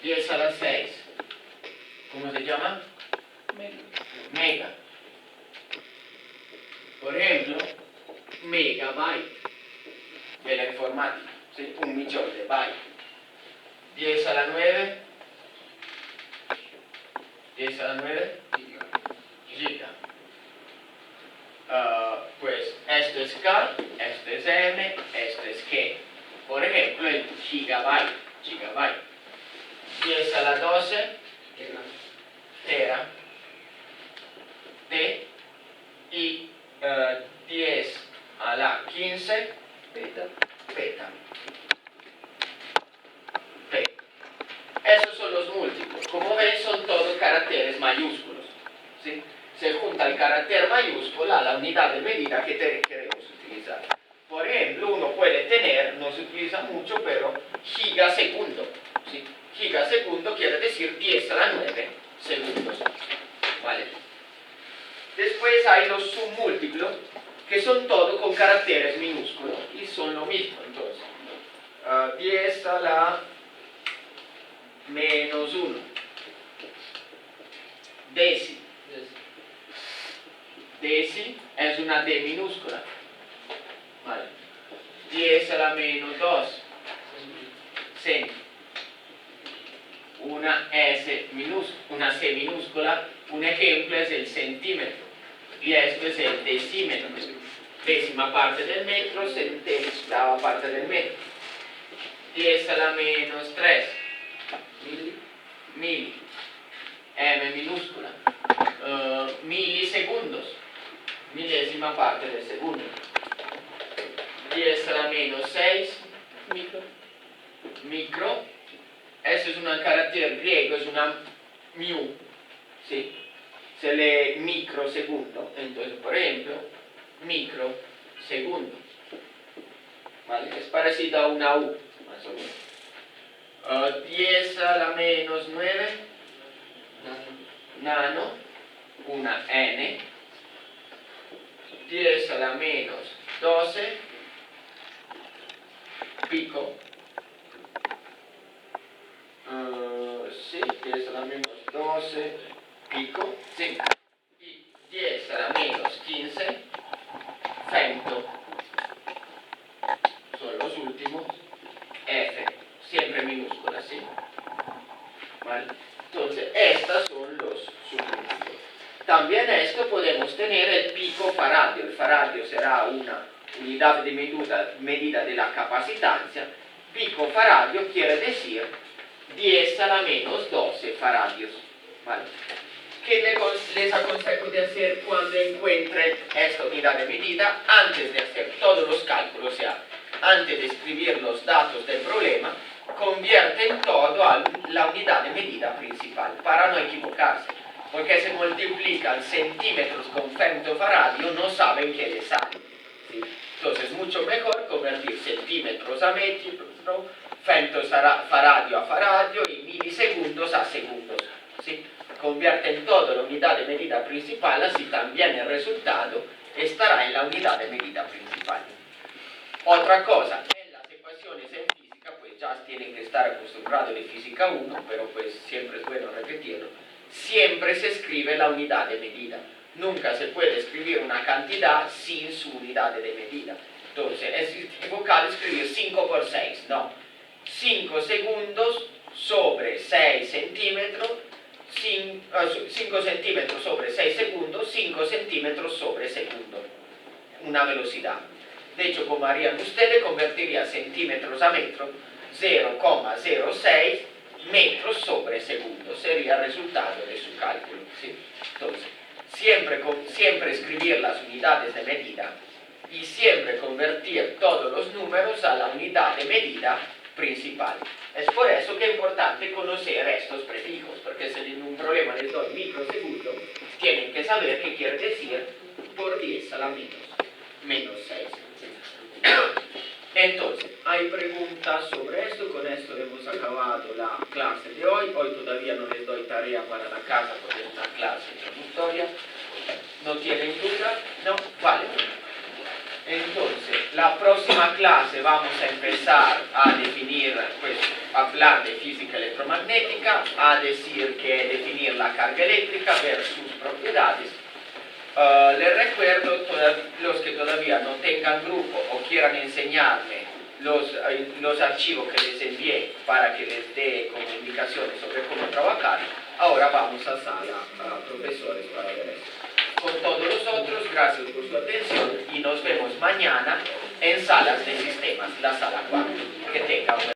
10 a la 6. ¿Cómo se llama? Mega. Por ejemplo, megabyte de la informática, ¿sí? 1 millón de bytes. 10 a la 9. 10 a la 9. Giga. Pues esto es K, esto es M, esto es G. Por ejemplo, el gigabyte. 10 a la 12. Tera. T. Y 10 a a la 15 beta. beta. P. Esos son los múltiplos. Como ven, son todos caracteres mayúsculos, ¿sí? Se junta el carácter mayúsculo a la unidad de medida que queremos utilizar. Por ejemplo, uno puede tener, no se utiliza mucho, pero gigasegundo, ¿sí? Gigasegundo quiere decir 10 a la 9 segundos, ¿vale? Después hay los submúltiplos, que son todos con caracteres minúsculos y son lo mismo. Entonces, 10 a la menos 1, deci. Deci es una D minúscula, ¿vale? 10 a la menos 2, centi. Una S minúscula, una C minúscula, un ejemplo es el centímetro, y esto es el decímetro, décima parte del metro, centésima parte del metro. 10 a la menos 3, mili, M minúscula, milisegundos, milésima parte del segundo. 10 a la menos 6, micro, eso es un carácter griego, es una mu, ¿sí? Se lee microsegundo, entonces por ejemplo, microsegundo, ¿vale? Es parecido a una U, más o menos. 10 a la menos 9, nano, una N. 10 a la menos 12, pico. Sí, 10 a la menos 12, pico, sí. Y 10 a la menos 15, femto. Son los últimos, F, siempre minúscula, ¿sí? ¿Vale? Entonces, estas son los submúltiplos. También esto podemos tener el pico faradio. El faradio será una unidad de medida de la capacitancia. Pico faradio quiere decir 10 a la menos 12 faradios, ¿vale? ¿Qué les aconsejo de hacer cuando encuentren esta unidad de medida? Antes de hacer todos los cálculos, o sea, antes de escribir los datos del problema, convierten todo a la unidad de medida principal, para no equivocarse, porque se multiplican centímetros con femtofaradio, no saben qué les sale, ¿sí? Entonces es mucho mejor convertir centímetros a metro, femtofaradio a faradio y milisegundos a segundos, ¿sí? Convierten todo en la unidad de medida principal, así también el resultado estará en la unidad de medida principal. Otra cosa, en las ecuaciones en física, pues ya tienen que estar acostumbrados de física 1, pero pues siempre es bueno repetirlo, siempre se escribe la unidad de medida. Nunca se puede escribir una cantidad sin su unidad de medida. Entonces, es equivocado escribir 5 por 6, no. 5 segundos sobre 6 centímetros, 5 centímetros sobre 6 segundos, 5 centímetros sobre segundo. Una velocidad. De hecho, como harían ustedes, convertiría centímetros a metro, 0,06 metros sobre segundo. Sería el resultado de su cálculo, ¿sí? Entonces, siempre escribir las unidades de medida y siempre convertir todos los números a la unidad de medida principal. Es por eso que es importante conocer estos prefijos, porque si en un problema les doy microsegundo, tienen que saber qué quiere decir por 10 a la menos 6. Entonces, hay preguntas sobre esto. Con esto hemos acabado la clase de hoy. Hoy todavía no les doy tarea para la casa porque es una clase introductoria. ¿No tienen duda? No, vale. Entonces, la próxima clase vamos a empezar a definir, pues, hablar de física electromagnética, a decir que definir la carga eléctrica, ver sus propiedades. Les recuerdo, los que todavía no tengan grupo o quieran enseñarme los archivos que les envié para que les dé como indicaciones sobre cómo trabajar, ahora vamos a sala a profesores para ver eso. Con todos los otros, gracias por su atención y nos vemos mañana en salas de sistemas, la sala 4. Que tengan